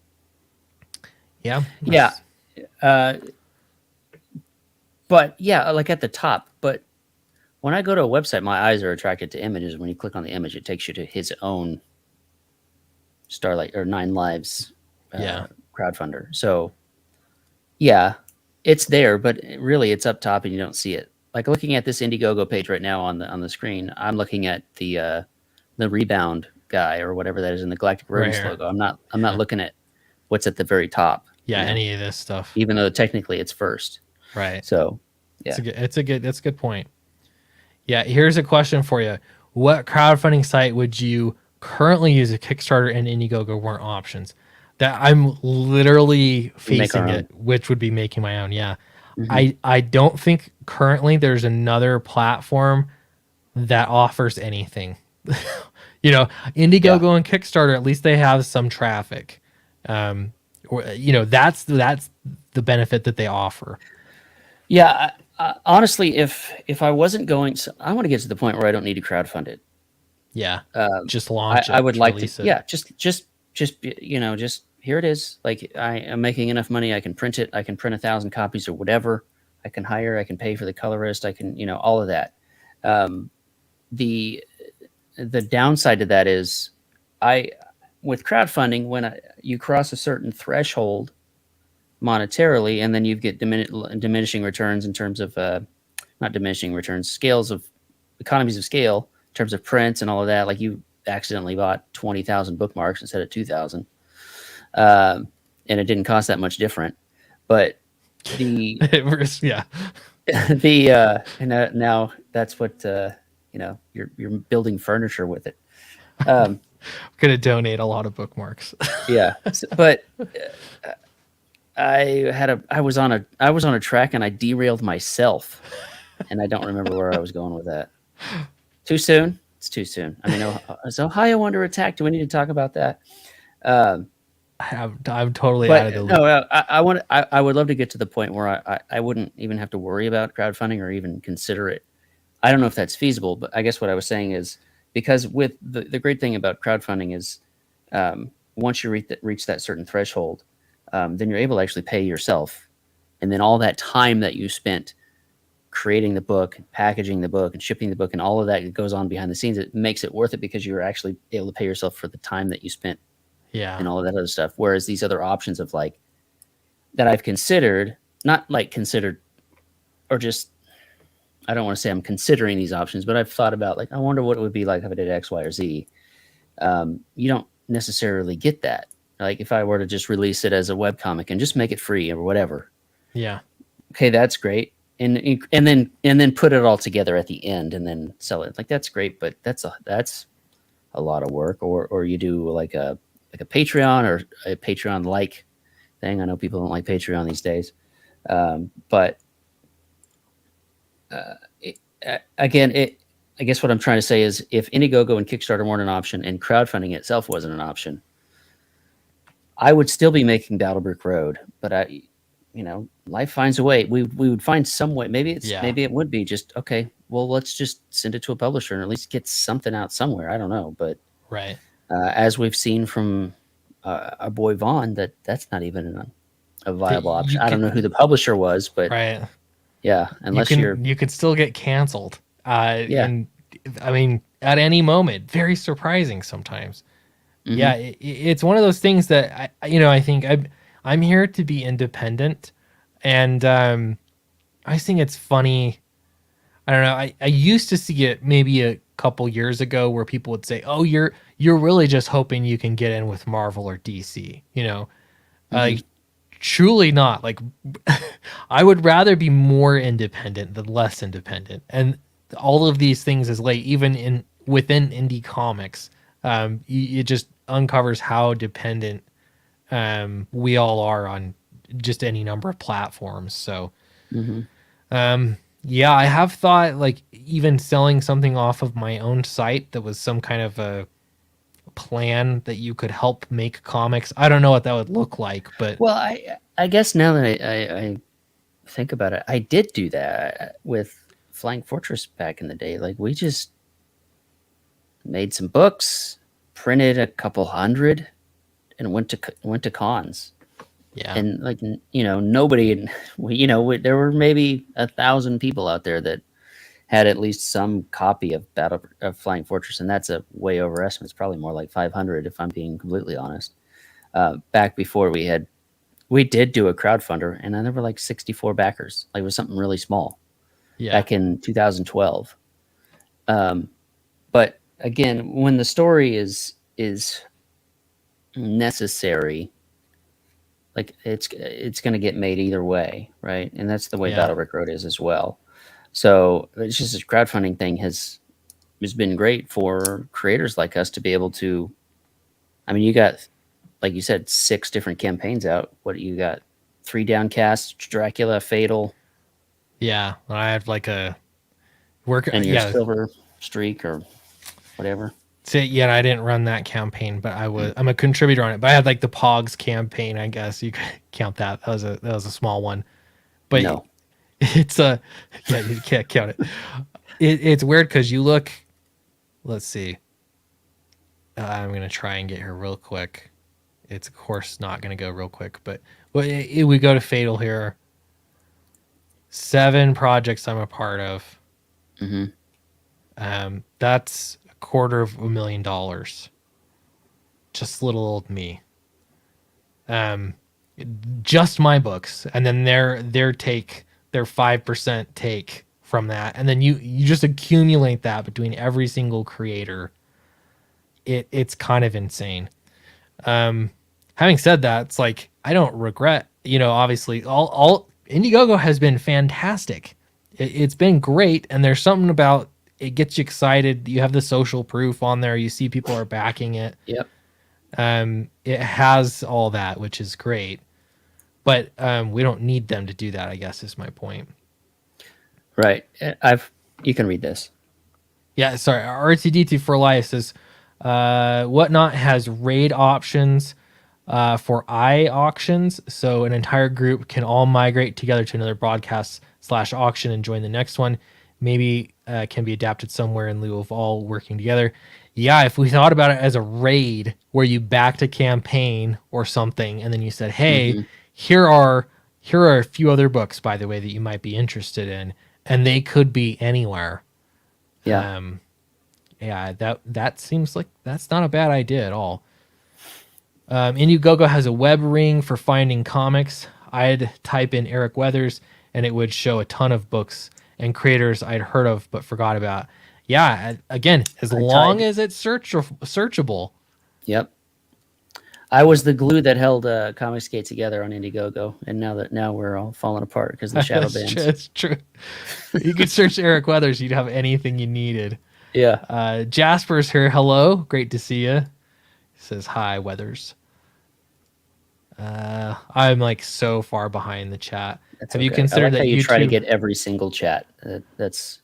Speaker 1: Yeah.
Speaker 2: Yeah. But yeah, like at the top. But when I go to a website, my eyes are attracted to images. When you click on the image, it takes you to his own Starlight or Nine Lives
Speaker 1: Yeah.
Speaker 2: crowdfunder. So yeah, it's there, but really it's up top and you don't see it. Like looking at this Indiegogo page right now on the screen, I'm looking at the Rebound guy or whatever that is in the Galactic
Speaker 1: Right
Speaker 2: Rodents
Speaker 1: here.
Speaker 2: logo. I'm not looking at what's at the very top.
Speaker 1: Yeah.
Speaker 2: you know,
Speaker 1: Any of this stuff.
Speaker 2: even though technically it's first.
Speaker 1: Right.
Speaker 2: So yeah.
Speaker 1: That's a good point. Yeah. Here's a question for you. What crowdfunding site would you currently use if Kickstarter and Indiegogo weren't options? That I'm literally
Speaker 2: We make
Speaker 1: facing
Speaker 2: our
Speaker 1: it, which would be making my own. Yeah.
Speaker 2: Mhm.
Speaker 1: I don't think currently there's another platform that offers anything. Indiegogo and Kickstarter, at least they have some traffic. That's the benefit that they offer.
Speaker 2: Yeah, honestly, if I wasn't going, so I want to get to the point where I don't need to crowdfund it.
Speaker 1: Yeah.
Speaker 2: Um,
Speaker 1: Just launch it.
Speaker 2: I would like to,
Speaker 1: release it.
Speaker 2: yeah, just just here it is. Like I am making enough money, I can print it. I can print 1,000 copies or whatever. I can hire. I can pay for the colorist. I can, all of that. Um, the the downside to that is, I with crowdfunding when you cross a certain threshold monetarily, and then you get diminishing returns in terms of not diminishing returns, scales of economies of scale in terms of prints and all of that. Like you accidentally bought 20,000 bookmarks instead of 2,000, and it didn't cost that much different. But the
Speaker 1: Yeah.
Speaker 2: and now that's what you're building furniture with it. Um,
Speaker 1: Gonna donate a lot of bookmarks.
Speaker 2: yeah, but I was on a track and I derailed myself, and I don't remember where I was going with that. Too soon? It's too soon. I mean, is Ohio under attack? Do we need to talk about that? Um,
Speaker 1: I'm totally out of
Speaker 2: but
Speaker 1: the loop.
Speaker 2: no, I would love to get to the point where I wouldn't even have to worry about crowdfunding or even consider it. I don't know if that's feasible, but I guess what I was saying is, because with the great thing about crowdfunding is, once you reach that certain threshold, then you're able to actually pay yourself, and then all that time that you spent creating the book, packaging the book, and shipping the book, and all of that goes on behind the scenes, it makes it worth it because you're actually able to pay yourself for the time that you spent
Speaker 1: Yeah.
Speaker 2: and all of that other stuff. Whereas these other options of like that I've considered, not like considered, or just, I don't want to say I'm considering these options, but I've thought about, like, I wonder what it would be like if I did X, Y, or Z. You don't necessarily get that. Like if I were to just release it as a webcomic and just make it free or whatever,
Speaker 1: Yeah.
Speaker 2: okay, that's great. And then put it all together at the end and then sell it. Like that's great, but that's a lot of work. Or you do like a Patreon or a Patreon like thing. I know people don't like Patreon these days, but again, I guess what I'm trying to say is, if Indiegogo and Kickstarter weren't an option and crowdfunding itself wasn't an option, I would still be making Battlebrick Road. But life finds a way. We would find some way. Maybe it would be just, okay, well, let's just send it to a publisher and at least get something out somewhere. I don't know, but
Speaker 1: Right.
Speaker 2: as we've seen from our boy Vaughn, that's not even a viable option. I don't know who the publisher was, but
Speaker 1: Right.
Speaker 2: yeah, unless
Speaker 1: you could still get canceled.
Speaker 2: Yeah.
Speaker 1: And I mean, at any moment, very surprising sometimes.
Speaker 2: Mhm.
Speaker 1: Yeah, it's one of those things that I think I'm here to be independent, and I think it's funny. I don't know. I used to see it maybe a couple years ago where people would say, "Oh, you're really just hoping you can get in with Marvel or DC," Like, truly not. Like, I would rather be more independent than less independent, and all of these things is like, even within indie comics, it just uncovers how dependent we all are on just any number of platforms. So yeah, I have thought, like, even selling something off of my own site that was some kind of a plan that you could help make comics. I don't know what that would look like, but
Speaker 2: Well, I guess now that I think about it, I did do that with Flying Fortress back in the day. Like we just made some books, printed a couple hundred, and went to cons.
Speaker 1: Yeah.
Speaker 2: And like nobody, there were maybe 1,000 people out there that had at least some copy of Flying Fortress, and that's a way overestimate. It's probably more like 500 if I'm being completely honest. Back before we did do a crowdfunder, and then there were like 64 backers. Like it was something really small back in 2012. But again, when the story is necessary, like it's going to get made either way, right? And that's the way Battle Brick Road is as well. So it's just this crowdfunding thing has been great for creators like us to be able to. I mean, you got, like you said, 6 different campaigns out. What you got? 3 Downcast, Dracula, Fatal.
Speaker 1: Yeah, I have like a work
Speaker 2: and your Silver Streak or whatever.
Speaker 1: Yeah, I didn't run that campaign, but I'm a contributor on it. But I had like the Pogs campaign, I guess you could count that. That was a small one. But
Speaker 2: no.
Speaker 1: It's you can't count it. It's weird because you look. Let's see. I'm gonna try and get here real quick. It's of course not gonna go real quick, but we go to Fatal here. 7 projects I'm a part of.
Speaker 2: Mm-hmm.
Speaker 1: That's $250,000. Just little old me. Just my books, and then their 5% take from that, and then you just accumulate that between every single creator. It's kind of insane. Having said that, it's like I don't regret. Obviously, all Indiegogo has been fantastic. It's been great, and there's something about it gets you excited. You have the social proof on there. You see people are backing it.
Speaker 2: Yep.
Speaker 1: It has all that, which is great. But we don't need them to do that, I guess, is my point.
Speaker 2: Right. You can read this.
Speaker 1: Yeah, sorry. RTD2 for Elias says, Whatnot has raid options for auctions, so an entire group can all migrate together to another broadcast/auction and join the next one. Maybe can be adapted somewhere in lieu of all working together. Yeah, if we thought about it as a raid where you backed a campaign or something, and then you said, hey, here are a few other books, by the way, that you might be interested in, and they could be anywhere.
Speaker 2: Yeah.
Speaker 1: That seems like that's not a bad idea at all. Indiegogo has a web ring for finding comics. I'd type in Eric Weathers, and it would show a ton of books and creators I'd heard of but forgot about. Yeah, again, as long as it's searchable.
Speaker 2: Yep. I was the glue that held Comicsgate together on Indiegogo, and now we're all falling apart because of the shadow bans.
Speaker 1: It's true. You could search Eric Weathers, you'd have anything you needed.
Speaker 2: Yeah.
Speaker 1: Jasper's here. Hello, great to see you. He says hi, Weathers. I'm like so far behind the chat. Have you considered that
Speaker 2: you try to get every single chat? That's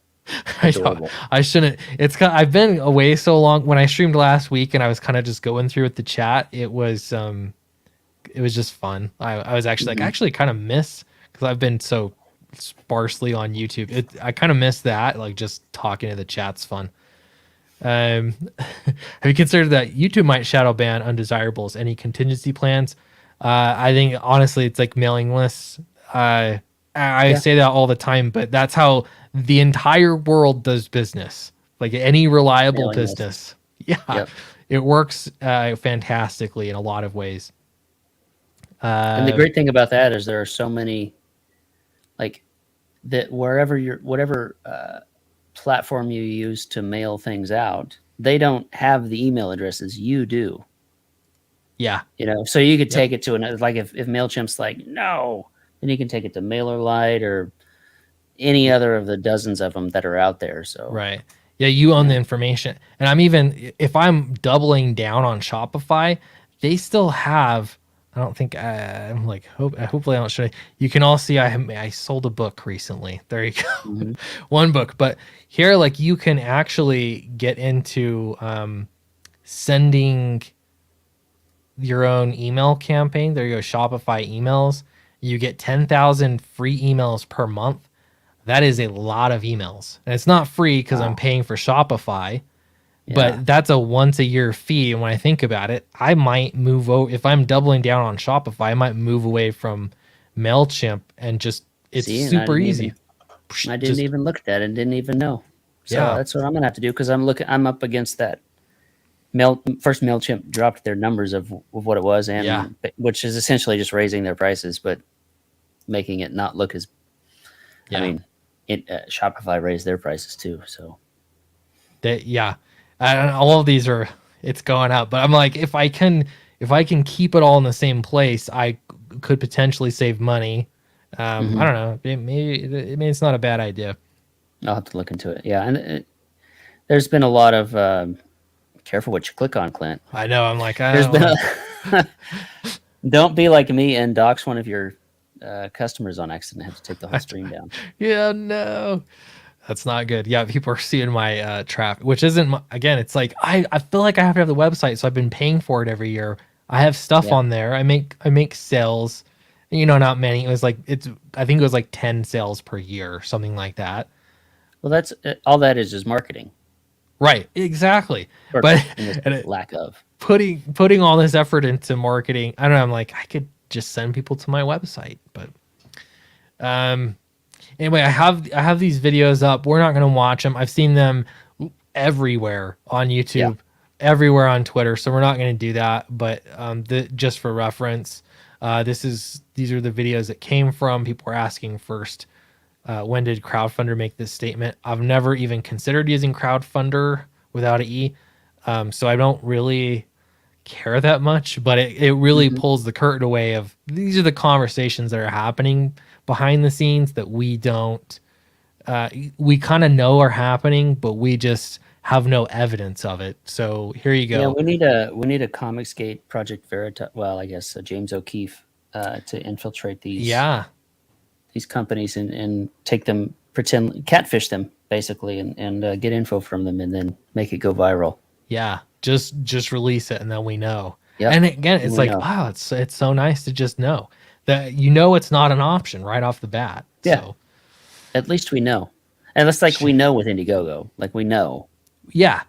Speaker 2: adorable.
Speaker 1: I shouldn't. I've been away so long. When I streamed last week and I was kind of just going through with the chat, it was just fun. I was actually actually kind of miss, because I've been so sparsely on YouTube. I kind of miss that, like just talking to the chat's fun. Have you considered that YouTube might shadow ban undesirables? Any contingency plans? I think honestly it's like mailing lists. I say that all the time, but that's how the entire world does business. Like any reliable mailing business. List. Yeah. Yep. It works fantastically in a lot of ways.
Speaker 2: And the great thing about that is there are so many, like, that whatever platform you use to mail things out, they don't have the email addresses, you do.
Speaker 1: Yeah.
Speaker 2: So you could take it to another, like if MailChimp's like, no, then you can take it to MailerLite or any other of the dozens of them that are out there. So
Speaker 1: right. Yeah, you own the information. And if I'm doubling down on Shopify, they still have, I don't think, I'm like, hopefully I don't show you. You can all see I sold a book recently. There you go. Mm-hmm. One book. But here, like, you can actually get into sending your own email campaign. There you go, Shopify emails. You get 10,000 free emails per month. That is a lot of emails. And it's not free because I'm paying for Shopify.
Speaker 2: Yeah.
Speaker 1: But that's a once a year fee. And when I think about it, I might move over if I'm doubling down on Shopify. I might move away from Mailchimp and just it's
Speaker 2: See, and
Speaker 1: super easy.
Speaker 2: I didn't
Speaker 1: Just
Speaker 2: even look at that and didn't even know. So
Speaker 1: yeah,
Speaker 2: that's what I'm gonna have to do because I'm up against that. First Mailchimp dropped their numbers of what it was, and
Speaker 1: Yeah.
Speaker 2: which is essentially just raising their prices, but making it not look as.
Speaker 1: yeah.
Speaker 2: I mean, Shopify raised their prices too. So
Speaker 1: Yeah, and all of these are it's going up. But I'm like, if I can keep it all in the same place, I could potentially save money. I don't know. Maybe it's not a bad idea.
Speaker 2: I'll have to look into it. Yeah, and there's been a lot of careful what you click on, Clint.
Speaker 1: I know. I'm like, I
Speaker 2: There's
Speaker 1: don't
Speaker 2: been
Speaker 1: know.
Speaker 2: don't be like me and dox one of your customers on accident and have to take the whole stream down.
Speaker 1: Yeah, no. That's not good. Yeah, people are seeing my traffic, which isn't again. It's like I feel like I have to have the website, so I've been paying for it every year. I have stuff
Speaker 2: Yeah.
Speaker 1: on there. I make sales. Not many. It was like I think it was like 10 sales per year, something like that.
Speaker 2: Well, that's all that is marketing.
Speaker 1: Right. Exactly.
Speaker 2: Or
Speaker 1: But
Speaker 2: in the lack of
Speaker 1: putting all this effort into marketing, I don't know. I'm like I could just send people to my website, but anyway, I have these videos up. We're not going to watch them. I've seen them everywhere on YouTube, everywhere on Twitter. So we're not going to do that. But just for reference, these are the videos that came from. People were asking first, when did Crowdfunder make this statement? I've never even considered using Crowdfunder without an E. So I don't really care that much, but it really pulls the curtain away of these are the conversations that are happening behind the scenes that we don't we kind of know are happening, but we just have no evidence of it. So here you go.
Speaker 2: Yeah, we need a Comicsgate Project Veritas. Well, I guess James O'Keefe to infiltrate these companies and take them, catfish them basically, and get info from them, and then make it go viral.
Speaker 1: Yeah, just release it, and then we know.
Speaker 2: Yep.
Speaker 1: And again, it's like,
Speaker 2: know.
Speaker 1: wow, it's so nice to just know that it's not an option right off the bat.
Speaker 2: Yeah.
Speaker 1: So
Speaker 2: at least we know, and it's like we know with Indiegogo, like we know.
Speaker 1: Yeah,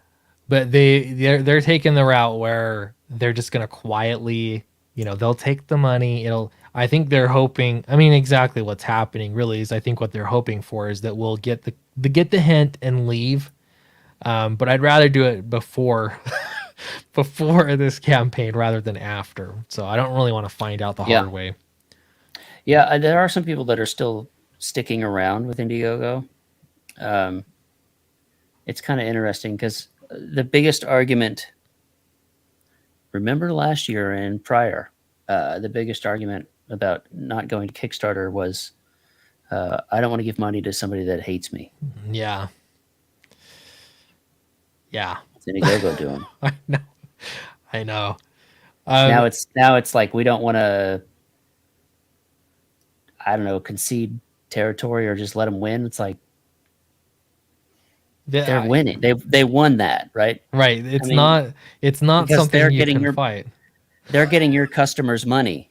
Speaker 1: but they're taking the route where they're just gonna quietly, they'll take the money. I think they're hoping. I mean, exactly what's happening really is I think what they're hoping for is that we'll get the hint and leave. But I'd rather do it before this campaign rather than after. So I don't really want to find out the hard way.
Speaker 2: Yeah, there are some people that are still sticking around with Indiegogo. It's kind of interesting because the biggest argument, remember last year and prior, the biggest argument about not going to Kickstarter was, I don't want to give money to somebody that hates me.
Speaker 1: Yeah.
Speaker 2: What's Indiegogo doing?
Speaker 1: I know.
Speaker 2: Now it's like we don't want to, I don't know, concede territory or just let them win. It's like they're winning. They won that, right?
Speaker 1: Right. It's not something you can fight.
Speaker 2: They're getting your customers' money.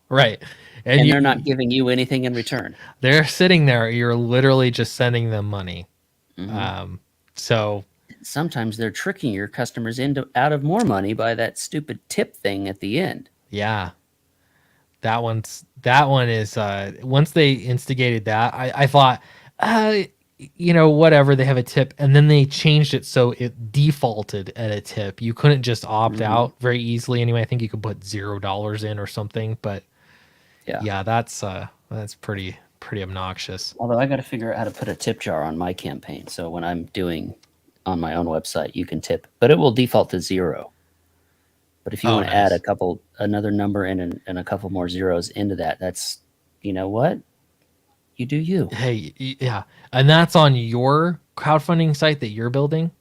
Speaker 1: Right.
Speaker 2: And they're not giving you anything in return.
Speaker 1: They're sitting there. You're literally just sending them money. So
Speaker 2: sometimes they're tricking your customers out of more money by that stupid tip thing at the end.
Speaker 1: Yeah. That one is once they instigated that, I thought, whatever, they have a tip, and then they changed it so it defaulted at a tip. You couldn't just opt out very easily anyway. I think you could put $0 in or something, but yeah, that's pretty obnoxious.
Speaker 2: Although I got to figure out how to put a tip jar on my campaign, so when I'm doing on my own website, you can tip, but it will default to 0. But if you want to add another number and a couple more zeros into that, that's, you know what? You do you.
Speaker 1: Hey, yeah. And that's on your crowdfunding site that you're building?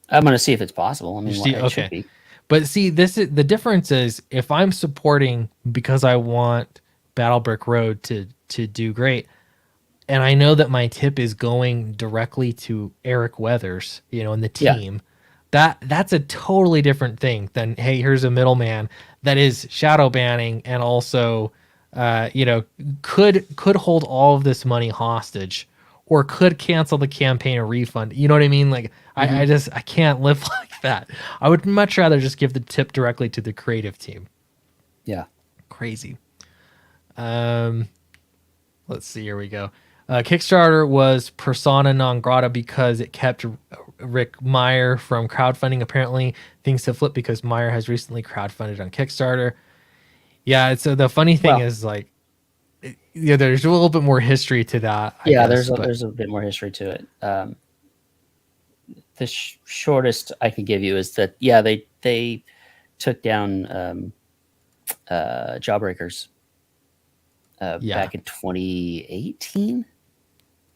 Speaker 2: I'm going to see if it's possible. I mean, it should be.
Speaker 1: But see, the difference is if I'm supporting because I want Battlebrick Road to do great, and I know that my tip is going directly to Eric Weathers, and the team, that's a totally different thing than, hey, here's a middleman that is shadow banning and also, could hold all of this money hostage, or could cancel the campaign or refund. You know what I mean? Like I can't live like that. I would much rather just give the tip directly to the creative team.
Speaker 2: Yeah.
Speaker 1: Crazy. Let's see. Here we go. Kickstarter was persona non grata because it kept Rick Meyer from crowdfunding. Apparently, things have flipped because Meyer has recently crowdfunded on Kickstarter. Yeah. So the funny thing
Speaker 2: Well,
Speaker 1: is, like, yeah, there's a little bit more history to that. I
Speaker 2: yeah,
Speaker 1: guess,
Speaker 2: there's a bit more history to it. The shortest I can give you is that they took down Jawbreakers
Speaker 1: yeah,
Speaker 2: back in 2018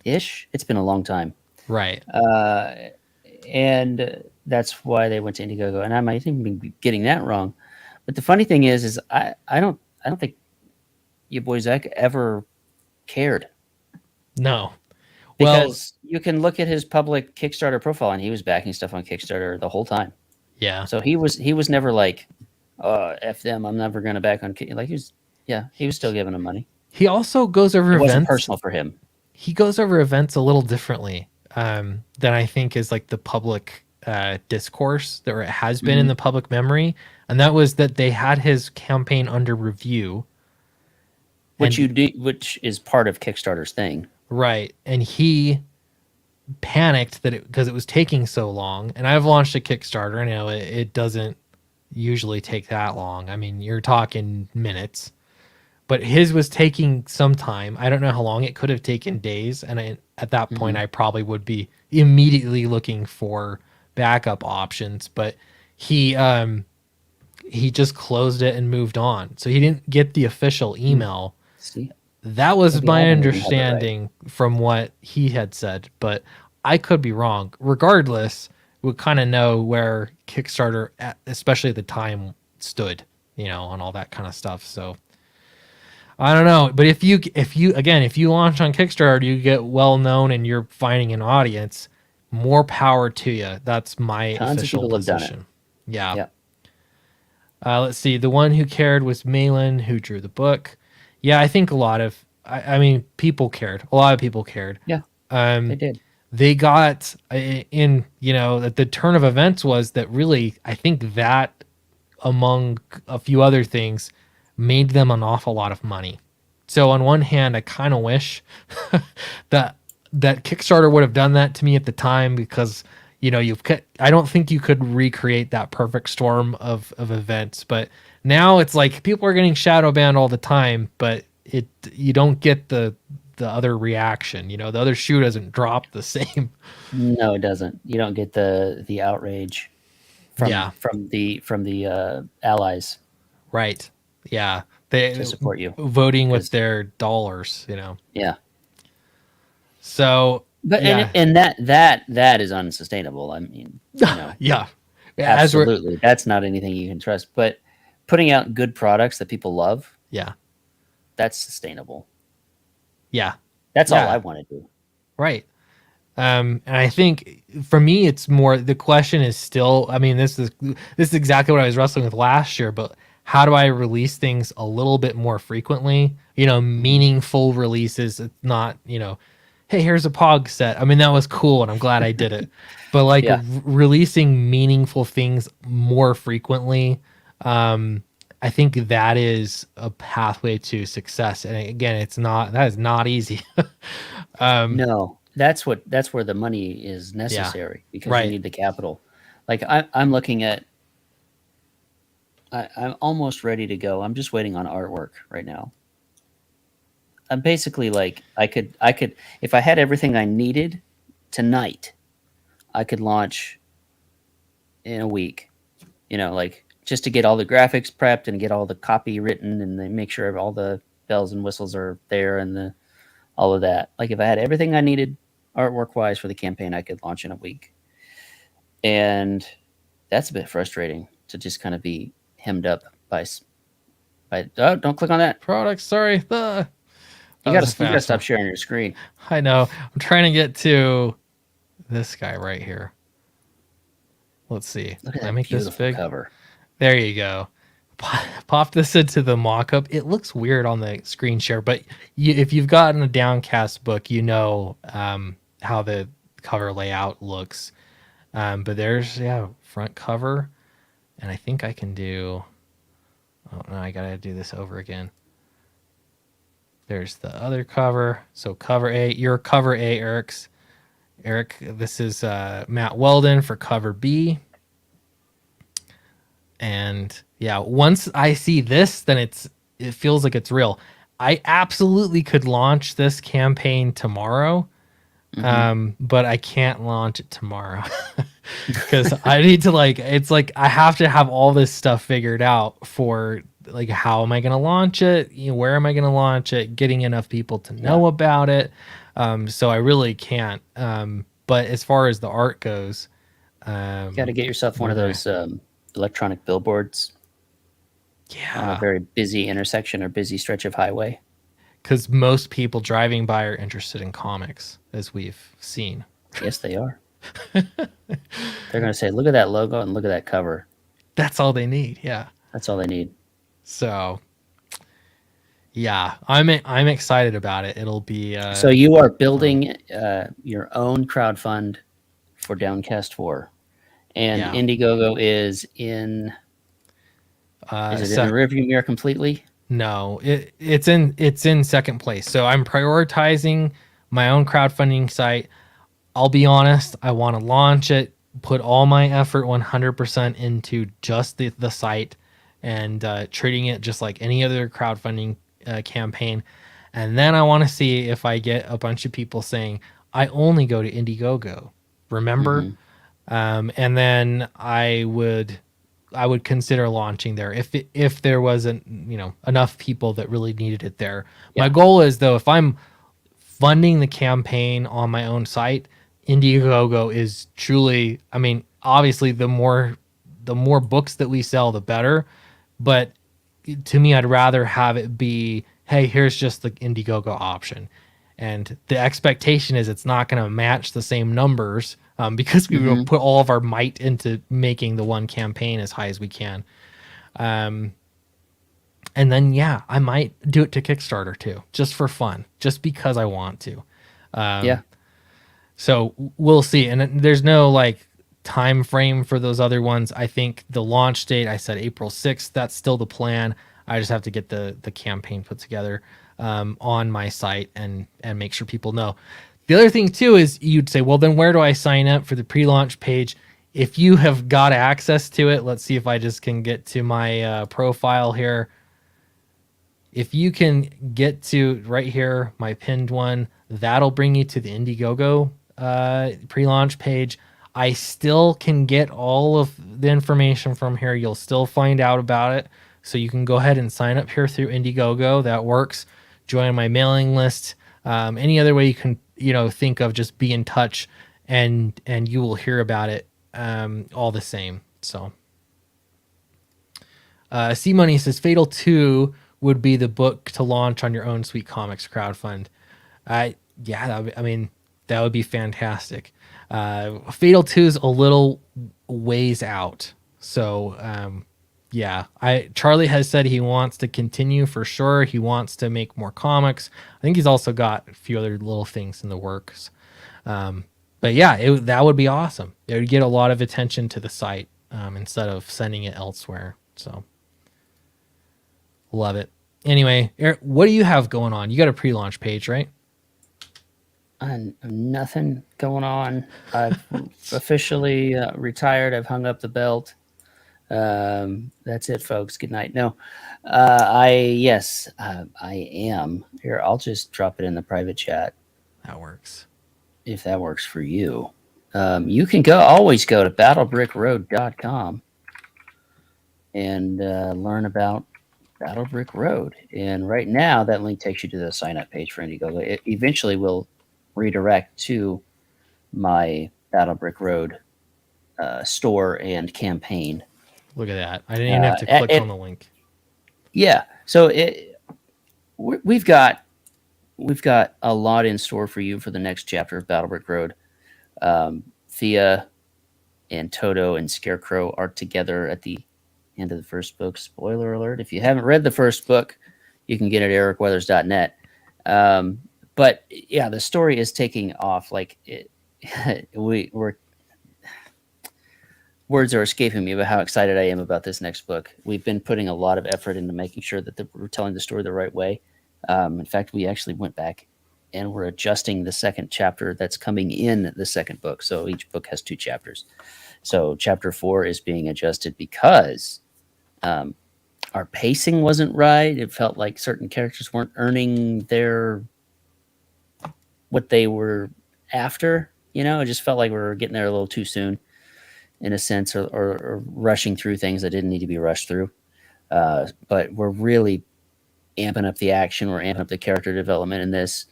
Speaker 2: ish. It's been a long time,
Speaker 1: right.
Speaker 2: and that's why they went to Indiegogo. And I might even be getting that wrong, but the funny thing is I don't think your boy Zach ever cared,
Speaker 1: No. Well,
Speaker 2: because you can look at his public Kickstarter profile and he was backing stuff on Kickstarter the whole time.
Speaker 1: yeah.
Speaker 2: So he was never like, F them, I'm never gonna back on like he was still giving them money.
Speaker 1: He also goes over
Speaker 2: It wasn't
Speaker 1: events.
Speaker 2: personal for him.
Speaker 1: He goes over events a little differently than I think is like the public discourse that it has been in the public memory, and that was that they had his campaign under review,
Speaker 2: Which
Speaker 1: and
Speaker 2: which is part of Kickstarter's thing.
Speaker 1: right, and he panicked that because it was taking so long. And I've launched a Kickstarter, and it doesn't usually take that long. I mean, you're talking minutes, but his was taking some time. I don't know how long. It could have taken days, and at that point I probably would be immediately looking for backup options. But he just closed it and moved on, so he didn't get the official email.
Speaker 2: See,
Speaker 1: That was
Speaker 2: maybe
Speaker 1: my
Speaker 2: I didn't have it right.
Speaker 1: understanding from what he had said, but I could be wrong. Regardless, we kind of know where Kickstarter, especially at the time, stood, on all that kind of stuff. So I don't know, but if you launch on Kickstarter, you get well known and you're finding an audience. More power to you. That's my
Speaker 2: Tons of
Speaker 1: official
Speaker 2: people have done it.
Speaker 1: position. Yeah.
Speaker 2: Yeah.
Speaker 1: Let's see. The one who cared was Malin, who drew the book. Yeah, I think a lot of, I mean, people cared. A lot of people cared.
Speaker 2: Yeah, they did.
Speaker 1: They got at the turn of events was that really, I think that among a few other things made them an awful lot of money. So on one hand, I kind of wish that Kickstarter would have done that to me at the time, because I don't think you could recreate that perfect storm of events. But now it's like people are getting shadow banned all the time, but you don't get the other reaction. The other shoe doesn't drop the same.
Speaker 2: No, it doesn't. You don't get the outrage from the allies
Speaker 1: Right. Yeah. They
Speaker 2: to support you,
Speaker 1: voting with their dollars,
Speaker 2: Yeah.
Speaker 1: So
Speaker 2: But
Speaker 1: yeah.
Speaker 2: and that is unsustainable. I mean,
Speaker 1: Yeah.
Speaker 2: absolutely, that's not anything you can trust. But putting out good products that people love,
Speaker 1: Yeah.
Speaker 2: that's sustainable.
Speaker 1: Yeah.
Speaker 2: That's all
Speaker 1: Yeah.
Speaker 2: I want to do.
Speaker 1: Right. And I think for me, it's more, the question is still, I mean, this is exactly what I was wrestling with last year, but how do I release things a little bit more frequently? Meaningful releases. It's not, hey, here's a Pog set. I mean, that was cool and I'm glad I did it. But like
Speaker 2: Yeah.
Speaker 1: releasing meaningful things more frequently, I think that is a pathway to success. And again, that is not easy.
Speaker 2: No, that's where the money is necessary, because
Speaker 1: Right.
Speaker 2: you need the capital. Like I'm looking at, I'm almost ready to go. I'm just waiting on artwork right now. I'm basically like, I could, if I had everything I needed tonight, I could launch in a week, like just to get all the graphics prepped and get all the copy written and then make sure all the bells and whistles are there and all of that. Like if I had everything I needed artwork wise for the campaign, I could launch in a week. And that's a bit frustrating to just kind of be hemmed up by oh, don't click on that.
Speaker 1: Products, sorry.
Speaker 2: You gotta stop sharing your screen.
Speaker 1: I know. I'm trying to get to this guy right here. Let's see.
Speaker 2: Look at
Speaker 1: Can I
Speaker 2: that
Speaker 1: make this
Speaker 2: beautiful
Speaker 1: big?
Speaker 2: cover.
Speaker 1: There you go. pop this into the mock-up. It looks weird on the screen share, but if you've gotten a Downcast book, you know how the cover layout looks. But there's front cover, and I think I can do. Oh no, I gotta do this over again. There's the other cover. So cover A, your cover A, Eric. This is Matt Weldon for cover B. And yeah, once I see this, then it feels like it's real. I absolutely could launch this campaign tomorrow, but I can't launch it tomorrow because I need to it's like I have to have all this stuff figured out for like how am I going to launch it? Where am I going to launch it? Getting enough people to know about it. So I really can't. But as far as the art goes,
Speaker 2: you got to get yourself one of those electronic billboards.
Speaker 1: Yeah.
Speaker 2: On a very busy intersection or busy stretch of highway.
Speaker 1: Because most people driving by are interested in comics, as we've seen.
Speaker 2: Yes, they are. They're going to say, look at that logo and look at that cover.
Speaker 1: That's all they need. Yeah.
Speaker 2: That's all they need.
Speaker 1: So, yeah, I'm excited about it. It'll be.
Speaker 2: So you are building your own crowdfund for Downcast 4. And Indiegogo is in... is it in the rearview mirror completely?
Speaker 1: No, it's in second place. So I'm prioritizing my own crowdfunding site. I'll be honest, I want to launch it, put all my effort 100% into just the site and treating it just like any other crowdfunding campaign. And then I want to see if I get a bunch of people saying, I only go to Indiegogo. Remember? And then I would consider launching there if there wasn't enough people that really needed it there. My goal is, though, if I'm funding the campaign on my own site, Indiegogo is truly, I mean, obviously the more books that we sell, the better. But to me, I'd rather have it be, hey, here's just the Indiegogo option. And the expectation is it's not going to match the same numbers because we will put all of our might into making the one campaign as high as we can. And then, I might do it to Kickstarter too, just for fun, just because I want to. So we'll see. And there's no time frame for those other ones. I think the launch date, I said April 6th. That's still the plan. I just have to get the campaign put together on my site and make sure people know. The other thing too is you'd say, well, then where do I sign up for the pre-launch page? If you have got access to it, let's see if I just can get to my profile here. If you can get to right here, my pinned one, that'll bring you to the Indiegogo pre-launch page. I still can get all of the information from here. You'll still find out about it. So you can go ahead and sign up here through Indiegogo. That works. Join my mailing list. Any other way you can, think of, just be in touch and you will hear about it all the same. So C Money says Fatal 2 would be the book to launch on your own Sweet Comics crowdfund. That would be fantastic. Fatal 2 is a little ways out. So Charlie has said he wants to continue for sure. He wants to make more comics. I think he's also got a few other little things in the works. But that would be awesome. It would get a lot of attention to the site instead of sending it elsewhere. So love it. Anyway, Eric, what do you have going on? You got a pre-launch page, right?
Speaker 2: Nothing going on. I've officially retired. I've hung up the belt. That's it, folks. Good night. No, I am here. I'll just drop it in the private chat.
Speaker 1: That works.
Speaker 2: If that works for you. You can always go to battlebrickroad.com and learn about Battle Brick Road. And right now that link takes you to the sign up page for Indiegogo. It eventually will redirect to my Battle Brick Road store and campaign.
Speaker 1: Look at that. I didn't even have to click on the link.
Speaker 2: Yeah. So we've got a lot in store for you for the next chapter of Battle Brick Road. Thea and Toto and Scarecrow are together at the end of the first book. Spoiler alert. If you haven't read the first book, you can get it at ericweathers.net. But yeah, the story is taking off. Like we're words are escaping me about how excited I am about this next book. We've been putting a lot of effort into making sure that we're telling the story the right way. In fact, we actually went back and we're adjusting the second chapter that's coming in the second book. So each book has 2 chapters. So chapter 4 is being adjusted because our pacing wasn't right. It felt like certain characters weren't earning what they were after. It just felt like we were getting there a little too soon, in a sense, or rushing through things that didn't need to be rushed through. But we're really amping up the action. We're amping up the character development in this.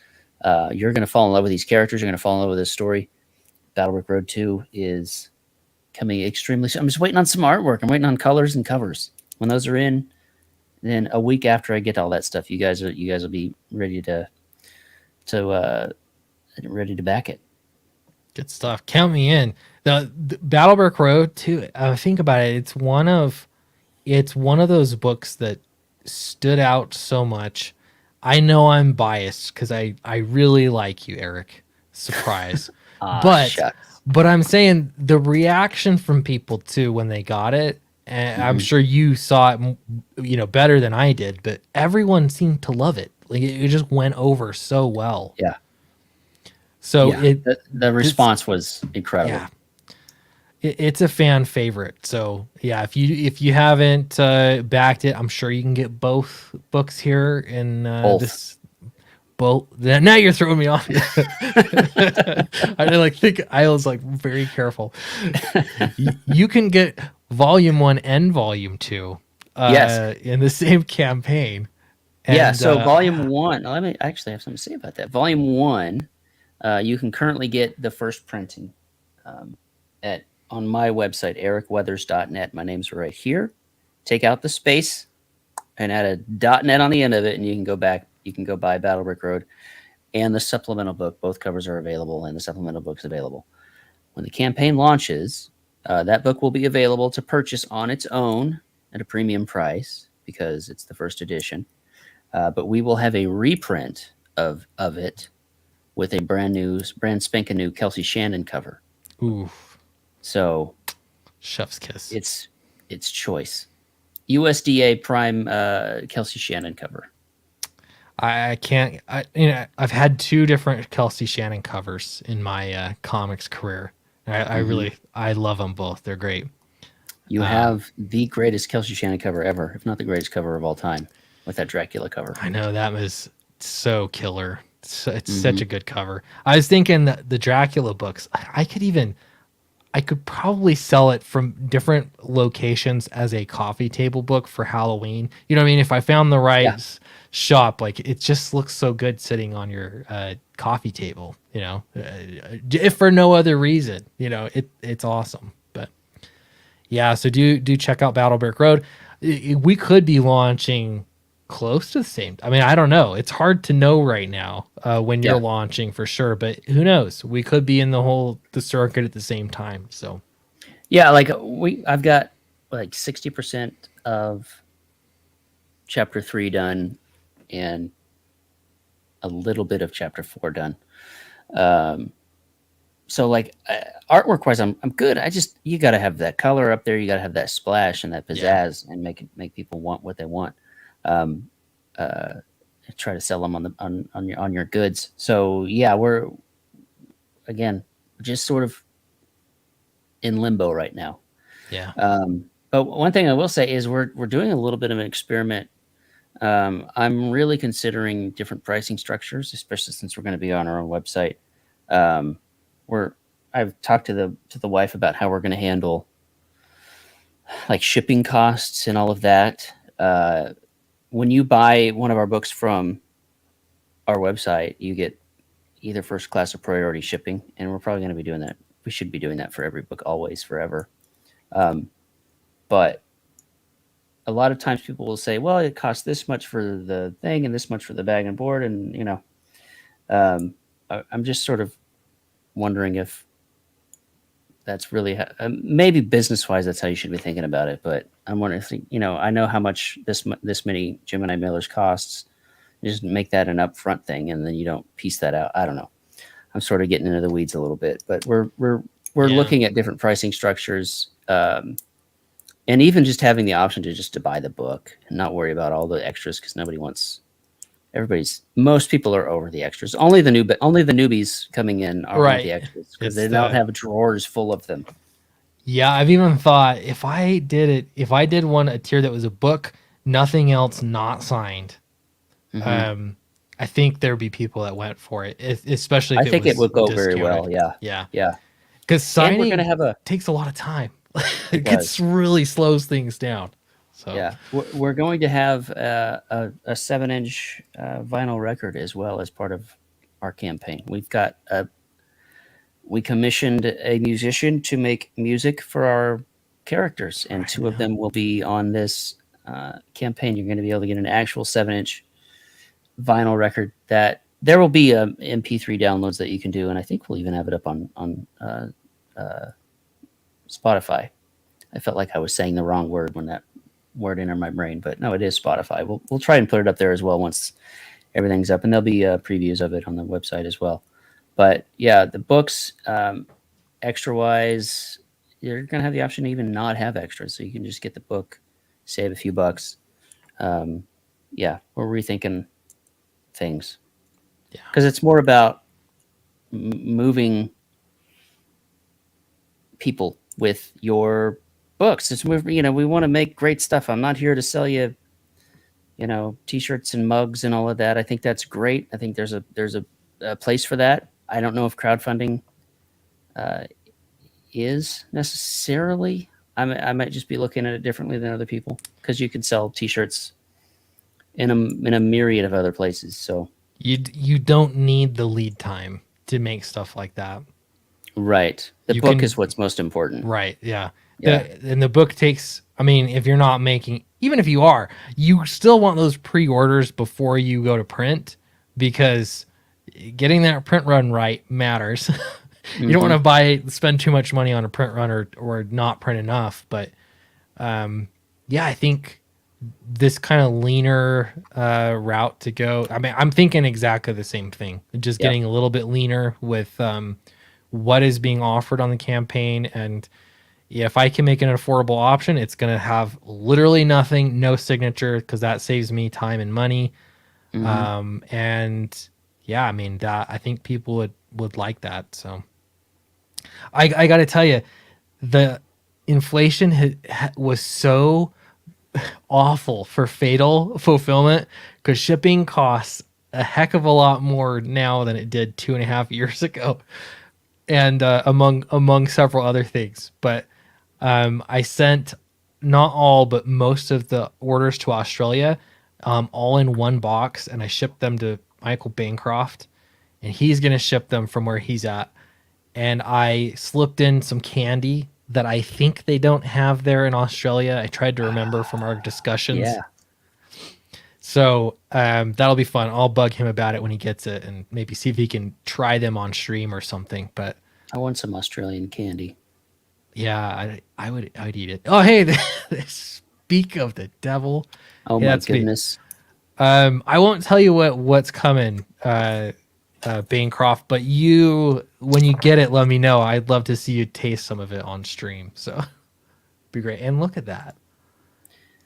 Speaker 2: You're going to fall in love with these characters. You're going to fall in love with this story. Battlebrick Road 2 is coming extremely soon. I'm just waiting on some artwork. I'm waiting on colors and covers. When those are in, then a week after I get all that stuff, you guys will be ready to back it.
Speaker 1: Good stuff. Count me in. The Battlebrick Road too. Think about it. It's one of those books that stood out so much. I know I'm biased because I really like you, Eric. Surprise. But I'm saying the reaction from people too when they got it, and I'm sure you saw it, better than I did. But everyone seemed to love it. Like it just went over so well.
Speaker 2: Yeah.
Speaker 1: So
Speaker 2: the response was incredible.
Speaker 1: Yeah. It's a fan favorite. So yeah, if you haven't backed it, I'm sure you can get both books here in this. Both. Now you're throwing me off. I was like very careful. You can get volume 1 and volume 2.
Speaker 2: Yes.
Speaker 1: In the same campaign. And,
Speaker 2: so volume 1. Let me actually have something to say about that. Volume 1. You can currently get the first printing on my website, ericweathers.net. My name's right here. Take out the space and add a .net on the end of it, and you can go back. You can go buy Battlebrick Road and the supplemental book. Both covers are available, and the supplemental book's available. When the campaign launches, that book will be available to purchase on its own at a premium price because it's the first edition. But we will have a reprint of it with a brand spanking new Kelsey Shannon cover.
Speaker 1: Ooh.
Speaker 2: So
Speaker 1: chef's kiss.
Speaker 2: It's choice. USDA Prime Kelsey Shannon cover.
Speaker 1: I've had 2 different Kelsey Shannon covers in my comics career. I love them both. They're great.
Speaker 2: You have the greatest Kelsey Shannon cover ever, if not the greatest cover of all time, with that Dracula cover.
Speaker 1: I know, that was so killer. It's such a good cover. I was thinking that the Dracula books, I could probably sell it from different locations as a coffee table book for Halloween. You know what I mean? If I found the right shop, like it just looks so good sitting on your coffee table, if for no other reason, it's awesome. But yeah, so do check out Battlebrick Road. We could be launching close to the same. I mean, I don't know. It's hard to know right now when you're launching for sure, but who knows? We could be in the circuit at the same time. So
Speaker 2: yeah, like I've got like 60% of chapter 3 done and a little bit of chapter 4 done. So like artwork wise, I'm good. You got to have that color up there. You got to have that splash and that pizzazz and make people want what they want. Try to sell them on your goods. So yeah, we're again just sort of in limbo right now.
Speaker 1: Yeah.
Speaker 2: But one thing I will say is we're doing a little bit of an experiment. I'm really considering different pricing structures, especially since we're going to be on our own website. I've talked to the wife about how we're going to handle like shipping costs and all of that. When you buy one of our books from our website, you get either first class or priority shipping, and we're probably going to be doing that. We should be doing that for every book, always, forever. But a lot of times people will say, well, it costs this much for the thing and this much for the bag and board. And, I'm just sort of wondering if that's really maybe business wise. That's how you should be thinking about it. But I'm wondering, if, I know how much this many Gemini mailers costs. Just make that an upfront thing, and then you don't piece that out. I don't know. I'm sort of getting into the weeds a little bit, but we're looking at different pricing structures, and even just having the option to buy the book and not worry about all the extras because most people are over the extras. Only the newbies coming in are
Speaker 1: Right.
Speaker 2: over the extras because they don't have drawers full of them.
Speaker 1: Yeah, I've even thought if I did a tier that was a book, nothing else not signed. I think there'd be people that went for it, especially if
Speaker 2: I think it would go very well.
Speaker 1: discounted.
Speaker 2: Yeah.
Speaker 1: Yeah. Because signing
Speaker 2: we're gonna have
Speaker 1: takes a lot of time. It gets really slows things down. So
Speaker 2: yeah, we're going to have a 7-inch vinyl record as well as part of our campaign. We commissioned a musician to make music for our characters, and two of them will be on this campaign. You're going to be able to get an actual 7-inch vinyl record that there will be MP3 downloads that you can do, and I think we'll even have it up on Spotify. I felt like I was saying the wrong word when that word entered my brain, but no, it is Spotify. We'll try and put it up there as well once everything's up, and there'll be previews of it on the website as well. But yeah, the books, extra wise, you're gonna have the option to even not have extras, so you can just get the book, save a few bucks. Yeah, we're rethinking things. Yeah, because it's more about moving people with your books. It's we want to make great stuff. I'm not here to sell you, t-shirts and mugs and all of that. I think that's great. I think there's a place for that. I don't know if crowdfunding is necessarily. I might just be looking at it differently than other people because you can sell t-shirts in a myriad of other places. So
Speaker 1: you don't need the lead time to make stuff like that.
Speaker 2: Right. The book is what's most important.
Speaker 1: Right. Yeah. And the book takes, if you're not making, even if you are, you still want those pre-orders before you go to print, because getting that print run right matters. You don't want to spend too much money on a print run or not print enough. But I think this kind of leaner route to go. I'm thinking exactly the same thing. Just getting a little bit leaner with what is being offered on the campaign. And if I can make an affordable option, it's going to have literally nothing, no signature, because that saves me time and money. And yeah, that I think people would like that. So I got to tell you, the inflation was so awful for Fatal fulfillment, because shipping costs a heck of a lot more now than it did 2.5 years ago, and among several other things. But I sent not all but most of the orders to Australia, all in one box, and I shipped them to Michael Bancroft, and he's gonna ship them from where he's at. And I slipped in some candy that I think they don't have there in Australia. I tried to remember from our discussions.
Speaker 2: Yeah.
Speaker 1: So that'll be fun. I'll bug him about it when he gets it, and maybe see if he can try them on stream or something. But
Speaker 2: I want some Australian candy.
Speaker 1: Yeah, I would eat it. Oh, hey, speak of the devil.
Speaker 2: Oh, my goodness.
Speaker 1: I won't tell you what's coming, Bancroft, but when you get it, let me know. I'd love to see you taste some of it on stream. So be great. And look at that.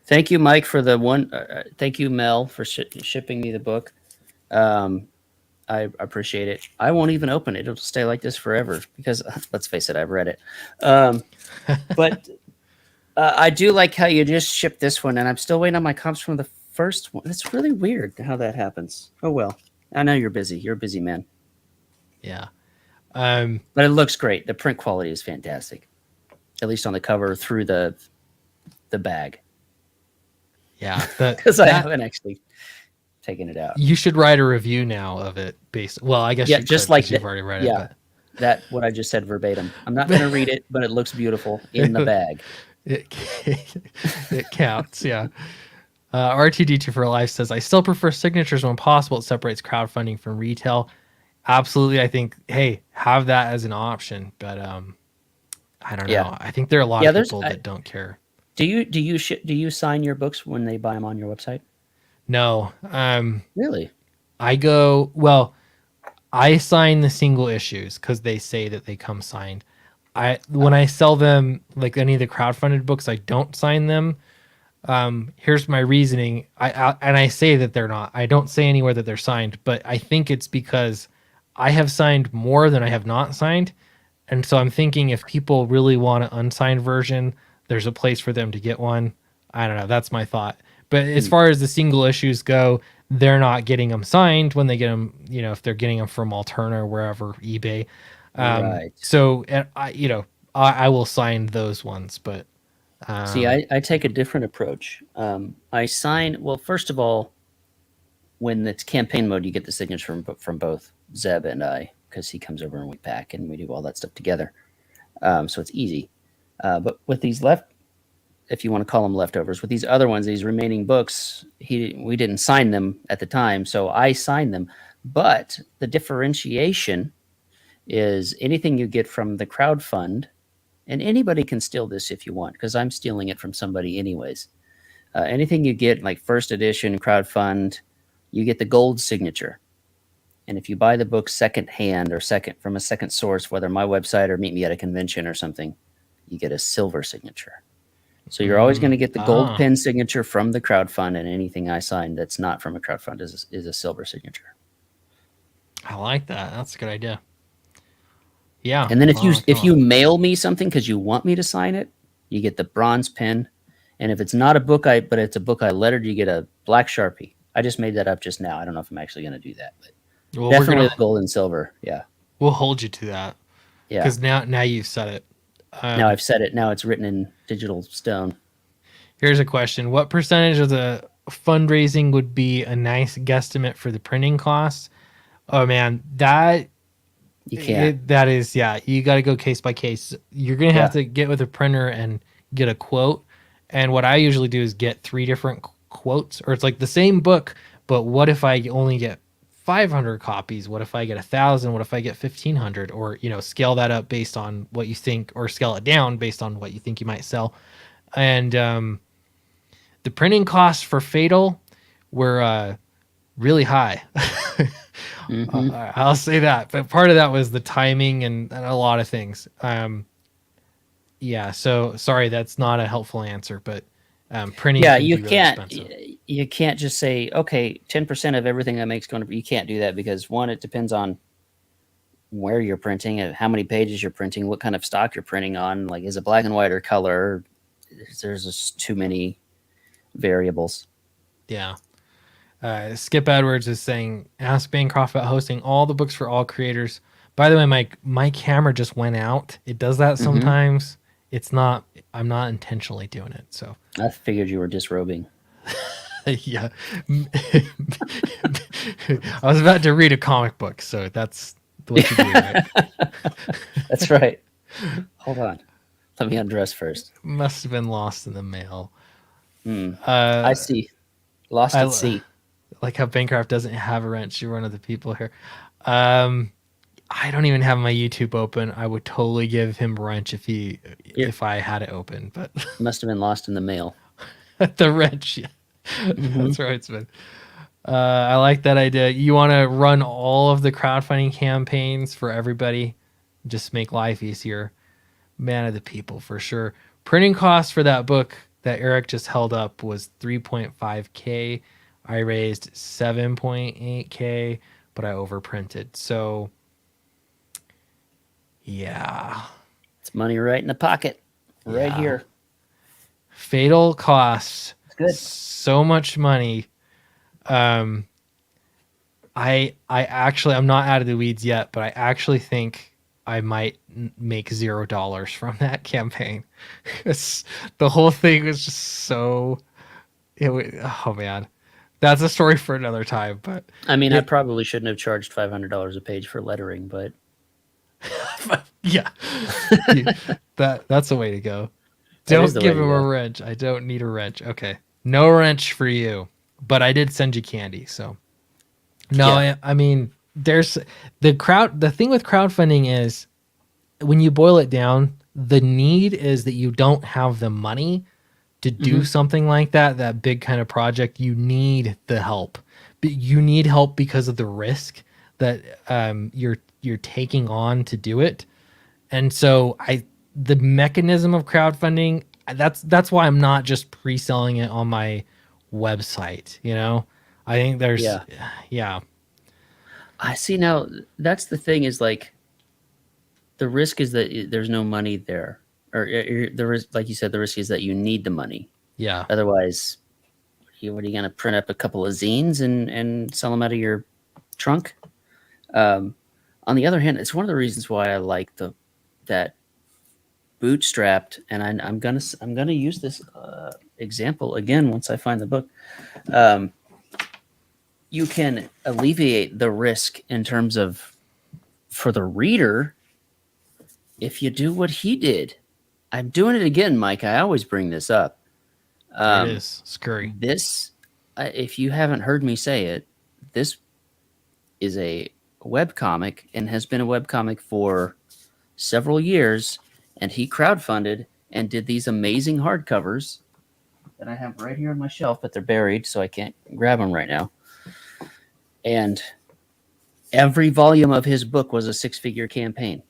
Speaker 2: Thank you, Mike, for the one. Thank you, Mel, for shipping me the book. I appreciate it. I won't even open it. It'll stay like this forever because, let's face it, I've read it. But I do like how you just shipped this one, and I'm still waiting on my comps from the first one. It's really weird how that happens. Oh, well. I know you're busy. You're a busy man.
Speaker 1: Yeah.
Speaker 2: But it looks great. The print quality is fantastic, at least on the cover through the bag.
Speaker 1: Yeah.
Speaker 2: Because I haven't actually taken it out.
Speaker 1: You should write a review now of it. Well, I guess
Speaker 2: just like
Speaker 1: you've already read
Speaker 2: it.
Speaker 1: But.
Speaker 2: That what I just said verbatim. I'm not going to read it, but it looks beautiful in the bag.
Speaker 1: It counts. Yeah. R2D2 for Life says, I still prefer signatures when possible. It separates crowdfunding from retail. Absolutely. I think, hey, have that as an option. But I don't
Speaker 2: Yeah.
Speaker 1: know. I think there are a lot
Speaker 2: Yeah,
Speaker 1: of people that don't care.
Speaker 2: Do you sign your books when they buy them on your website?
Speaker 1: No.
Speaker 2: Really?
Speaker 1: I sign the single issues because they say that they come signed. When I sell them, like any of the crowdfunded books, I don't sign them. Here's my reasoning. I say that they're not. I don't say anywhere that they're signed, but I think it's because I have signed more than I have not signed, and so I'm thinking if people really want an unsigned version, there's a place for them to get one. I don't know. That's my thought. But as far as the single issues go, they're not getting them signed when they get them. If they're getting them from Alterna or wherever, eBay.
Speaker 2: Right.
Speaker 1: So and I will sign those ones, but
Speaker 2: See, I take a different approach. I sign, well, first of all, when it's campaign mode, you get the signature from both Zeb and I, because he comes over and we pack and we do all that stuff together. So it's easy. But with these if you want to call them leftovers, with these other ones, these remaining books, we didn't sign them at the time, so I signed them. But the differentiation is anything you get from the crowdfund, and anybody can steal this if you want, because I'm stealing it from somebody anyways. Anything you get, like first edition crowdfund, you get the gold signature. And if you buy the book secondhand or from a second source, whether my website or meet me at a convention or something, you get a silver signature. So you're always going to get the gold pen signature from the crowdfund, and anything I sign that's not from a crowdfund is a silver signature.
Speaker 1: I like that. That's a good idea. Yeah.
Speaker 2: And then if you mail me something because you want me to sign it, you get the bronze pen. And if it's not a book but it's a book I lettered, you get a black Sharpie. I just made that up just now. I don't know if I'm actually going to do that, but definitely the gold and silver. Yeah.
Speaker 1: We'll hold you to that.
Speaker 2: Yeah.
Speaker 1: Because now you've said it.
Speaker 2: Now I've said it. Now it's written in digital stone.
Speaker 1: Here's a question. What percentage of the fundraising would be a nice guesstimate for the printing costs? Oh, man,
Speaker 2: you can't.
Speaker 1: That is, yeah, you got to go case by case. You're going to have to get with a printer and get a quote. And what I usually do is get 3 different quotes, or it's like the same book, but what if I only get 500 copies? What if I get 1,000? What if I get 1,500? Or, scale that up based on what you think, or scale it down based on what you think you might sell. And the printing costs for Fatal were really high. Mm-hmm. I'll say that. But part of that was the timing and a lot of things. Yeah, so sorry, that's not a helpful answer, but printing.
Speaker 2: Yeah,
Speaker 1: you can't.
Speaker 2: You can't just say, okay, 10% of everything that makes going to be. You can't do that because one, it depends on where you're printing and how many pages you're printing, what kind of stock you're printing on. Like, is it black and white or color? There's just too many variables.
Speaker 1: Yeah. Skip Edwards is saying, ask Bancroft about hosting all the books for all creators. By the way, my camera just went out. It does that sometimes. Mm-hmm. It's not, I'm not intentionally doing it. So
Speaker 2: I figured you were disrobing.
Speaker 1: Yeah. I was about to read a comic book, so that's what you do, right?
Speaker 2: That's right. Hold on. Let me undress first.
Speaker 1: Must have been lost in the mail.
Speaker 2: I see. Lost at sea.
Speaker 1: Like how Bancroft doesn't have a wrench. You're one of the people here. I don't even have my YouTube open. I would totally give him a wrench if I had it open, but
Speaker 2: must have been lost in the mail.
Speaker 1: The wrench, yeah. Mm-hmm. That's right, it's been. I like that idea. You want to run all of the crowdfunding campaigns for everybody, just make life easier. Man of the people for sure. Printing costs for that book that Eric just held up was $3.5K. I raised $7.8K, but I overprinted. So yeah,
Speaker 2: it's money right in the pocket, right here.
Speaker 1: Fatal costs
Speaker 2: good.
Speaker 1: So much money. I actually, I'm not out of the weeds yet, but I actually think I might make $0 from that campaign. The whole thing was just so. Oh man, that's a story for another time. But
Speaker 2: I mean, I probably shouldn't have charged $500 a page for lettering, but
Speaker 1: yeah, that's the way to go. Don't give him a wrench. I don't need a wrench. Okay, no wrench for you. But I did send you candy, so no. Yeah. I mean, there's the thing with crowdfunding is when you boil it down, the need is that you don't have the money to do something like that big kind of project. You need the help. But you need help because of the risk that you're taking on to do it. And so the mechanism of crowdfunding, that's why I'm not just pre-selling it on my website, you know? I think there's
Speaker 2: Yeah.
Speaker 1: yeah.
Speaker 2: I see now. That's the thing is like the risk is that there's no money there, or the risk, like you said, the risk is that you need the money.
Speaker 1: Yeah.
Speaker 2: Otherwise, what are you going to print up a couple of zines and sell them out of your trunk? On the other hand, it's one of the reasons why I like that bootstrapped, and I'm gonna use this example again once I find the book. You can alleviate the risk in terms of for the reader if you do what he did. I'm doing it again, Mike. I always bring this up.
Speaker 1: There it is. Scurry.
Speaker 2: This, if you haven't heard me say it, this is a webcomic and has been a webcomic for several years. And he crowdfunded and did these amazing hardcovers that I have right here on my shelf, but they're buried, so I can't grab them right now. And every volume of his book was a 6-figure campaign.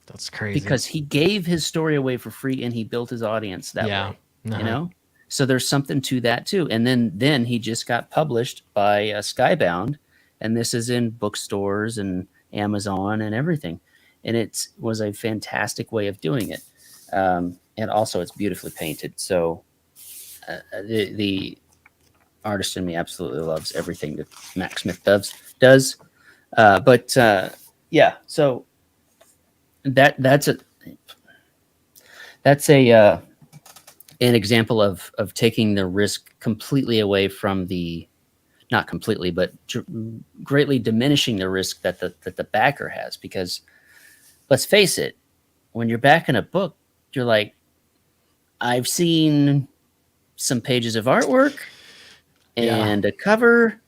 Speaker 1: That's crazy.
Speaker 2: Because he gave his story away for free and he built his audience that way.
Speaker 1: Uh-huh.
Speaker 2: You know? So there's something to that too. And then he just got published by Skybound, and this is in bookstores and Amazon and everything. And it was a fantastic way of doing it. And also it's beautifully painted. So the artist in me absolutely loves everything that Mac Smith does. Yeah, so that's an example of taking the risk completely away from not completely, but greatly diminishing the risk that the backer has. Because let's face it, when you're backing a book, you're like, I've seen some pages of artwork and a cover,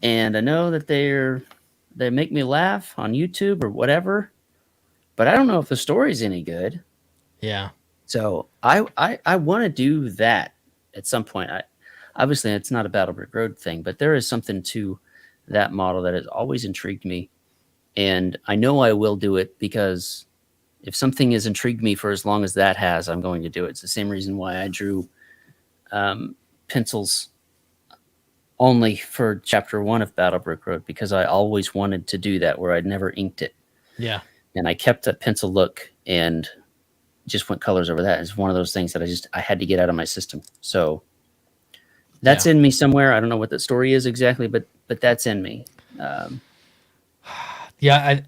Speaker 2: and I know that they make me laugh on YouTube or whatever, but I don't know if the story's any good.
Speaker 1: Yeah.
Speaker 2: So I want to do that at some point. Obviously it's not a Battle Brick Road thing, but there is something to that model that has always intrigued me. And I know I will do it, because if something has intrigued me for as long as that has, I'm going to do it. It's the same reason why I drew pencils only for chapter 1 of Battle Brick Road, because I always wanted to do that, where I'd never inked it.
Speaker 1: Yeah.
Speaker 2: And I kept that pencil look and just went colors over that. It's one of those things that I had to get out of my system. So that's in me somewhere. I don't know what the story is exactly, but that's in me.
Speaker 1: Yeah,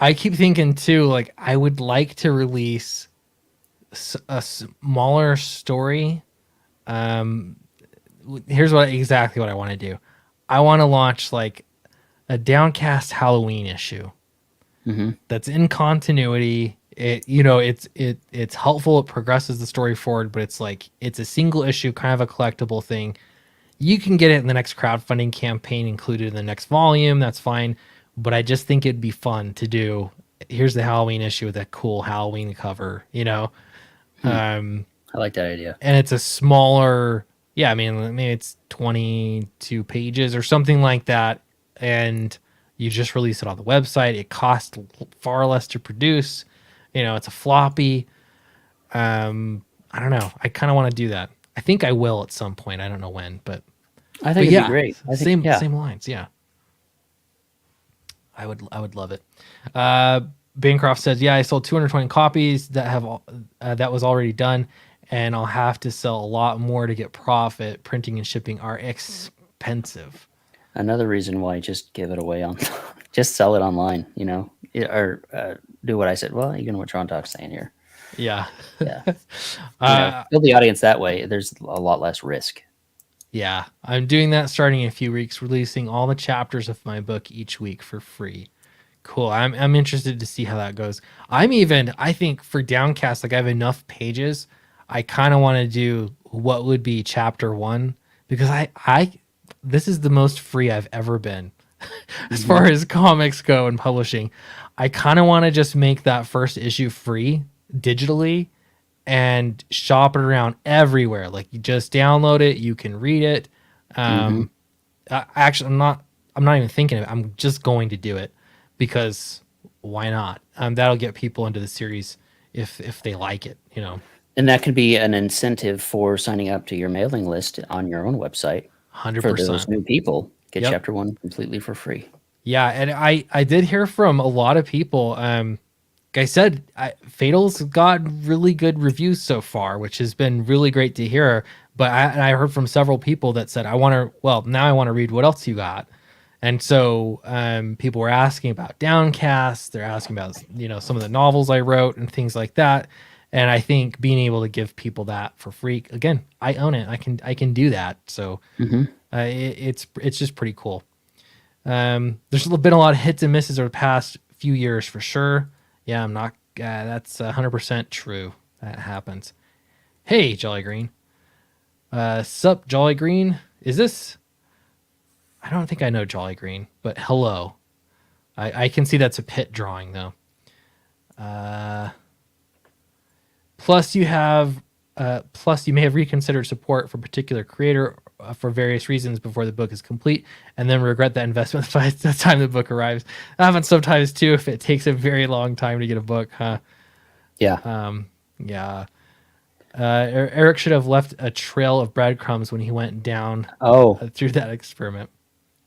Speaker 1: I keep thinking too, like I would like to release a smaller story. Here's exactly what I want to do. I want to launch like a Downcast Halloween issue that's in continuity. It's helpful. It progresses the story forward, but it's a single issue, kind of a collectible thing. You can get it in the next crowdfunding campaign included in the next volume. That's fine. But I just think it'd be fun to do. Here's the Halloween issue with a cool Halloween cover, I
Speaker 2: like that idea.
Speaker 1: And it's a smaller, maybe it's 22 pages or something like that. And you just release it on the website. It costs far less to produce. It's a floppy. I don't know. I kind of want to do that. I think I will at some point. I don't know when, but
Speaker 2: I think it'd be great.
Speaker 1: Same lines. Yeah. I would love it. Bancroft says, "Yeah, I sold 220 copies that was already done, and I'll have to sell a lot more to get profit. Printing and shipping are expensive."
Speaker 2: Another reason why just give it away just sell it online, or do what I said. Well, you know what Tron Talk's saying here.
Speaker 1: Yeah.
Speaker 2: Yeah. Build the audience that way. There's a lot less risk.
Speaker 1: Yeah, I'm doing that starting in a few weeks, releasing all the chapters of my book each week for free. Cool. I'm interested to see how that goes. I think for Downcast, like I have enough pages. I kind of want to do what would be chapter 1, because I this is the most free I've ever been. as far as comics go and publishing. I kind of want to just make that first issue free digitally and shop it around everywhere. Like you just download it, you can read it. Actually, I'm not even thinking of it. I'm just going to do it because why not? That'll get people into the series if they like it, you know.
Speaker 2: And that could be an incentive for signing up to your mailing list on your own website.
Speaker 1: 100%.
Speaker 2: For those new people, get
Speaker 1: Yep.
Speaker 2: chapter 1 completely for free.
Speaker 1: Yeah, and I did hear from a lot of people. Like I said, Fatal's got really good reviews so far, which has been really great to hear. But I heard from several people that said, now I want to read what else you got. And so people were asking about Downcast. They're asking about, you know, some of the novels I wrote and things like that. And I think being able to give people that for free, again, I own it. I can do that. So it's just pretty cool. There's been a lot of hits and misses over the past few years for sure. Yeah, I'm not. That's 100% true. That happens. Hey, Jolly Green. Sup, Jolly Green? Is this? I don't think I know Jolly Green, but hello. I can see that's a pit drawing though. Plus, you may have reconsidered support for a particular creator for various reasons before the book is complete, and then regret that investment by the time the book arrives. That happens sometimes too if it takes a very long time to get a book, huh?
Speaker 2: Yeah.
Speaker 1: Yeah. Eric should have left a trail of breadcrumbs when he went down through that experiment.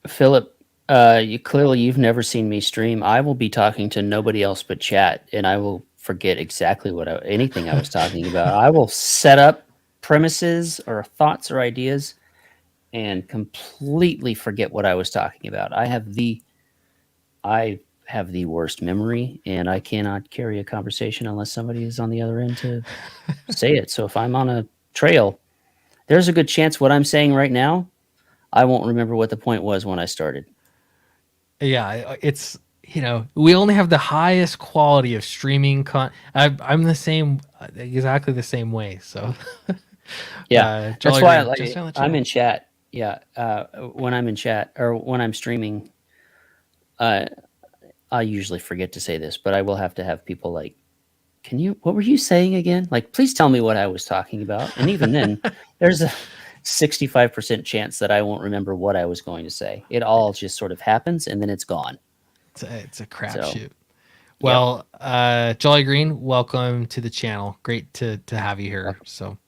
Speaker 2: Philip, you've never seen me stream. I will be talking to nobody else but chat, and I will forget exactly anything I was talking about. I will set up premises or thoughts or ideas and completely forget what I was talking about. I have the worst memory, and I cannot carry a conversation unless somebody is on the other end to say it. So if I'm on a trail, there's a good chance what I'm saying right now, I won't remember what the point was when I started.
Speaker 1: Yeah, it's, you know, we only have the highest quality of streaming I'm the same, exactly the same way. So
Speaker 2: yeah, that's
Speaker 1: Jolly
Speaker 2: why
Speaker 1: Green,
Speaker 2: I'm in chat. Yeah, when I'm in chat or when I'm streaming, I usually forget to say this, but I will have to have people like, what were you saying again? Like, please tell me what I was talking about. And even then, there's a 65% chance that I won't remember what I was going to say. It all just sort of happens and then it's gone.
Speaker 1: It's a crapshoot. Well, Jolly Green, welcome to the channel. Great to have you here. So,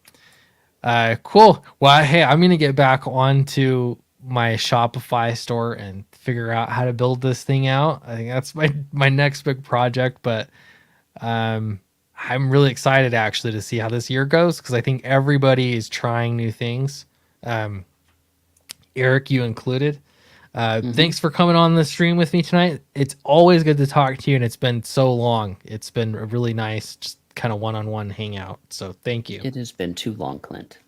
Speaker 1: cool. Well, hey, I'm gonna get back onto my Shopify store and figure out how to build this thing out. I think that's my next big project. But I'm really excited actually to see how this year goes because I think everybody is trying new things. Eric, you included. Thanks for coming on the stream with me tonight. It's always good to talk to you, and it's been so long. It's been a really nice, just kind of one-on-one hangout. So thank you.
Speaker 2: It has been too long, Clint.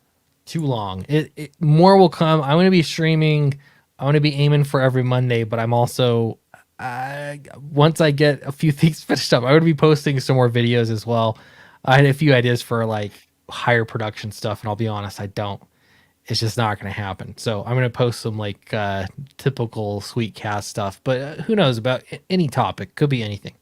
Speaker 1: Too long. More will come. I'm going to be streaming. I'm going to be aiming for every Monday, but I'm also, once I get a few things finished up, I'm going to be posting some more videos as well. I had a few ideas for like higher production stuff, and I'll be honest, I don't. It's just not going to happen. So I'm going to post some like typical sweet cast stuff, but who knows about any topic? Could be anything.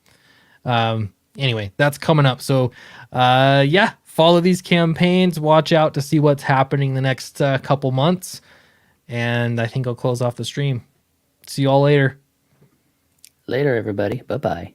Speaker 1: Anyway, that's coming up. So yeah, follow these campaigns. Watch out to see what's happening the next couple months. And I think I'll close off the stream. See you all later.
Speaker 2: Later, everybody. Bye-bye.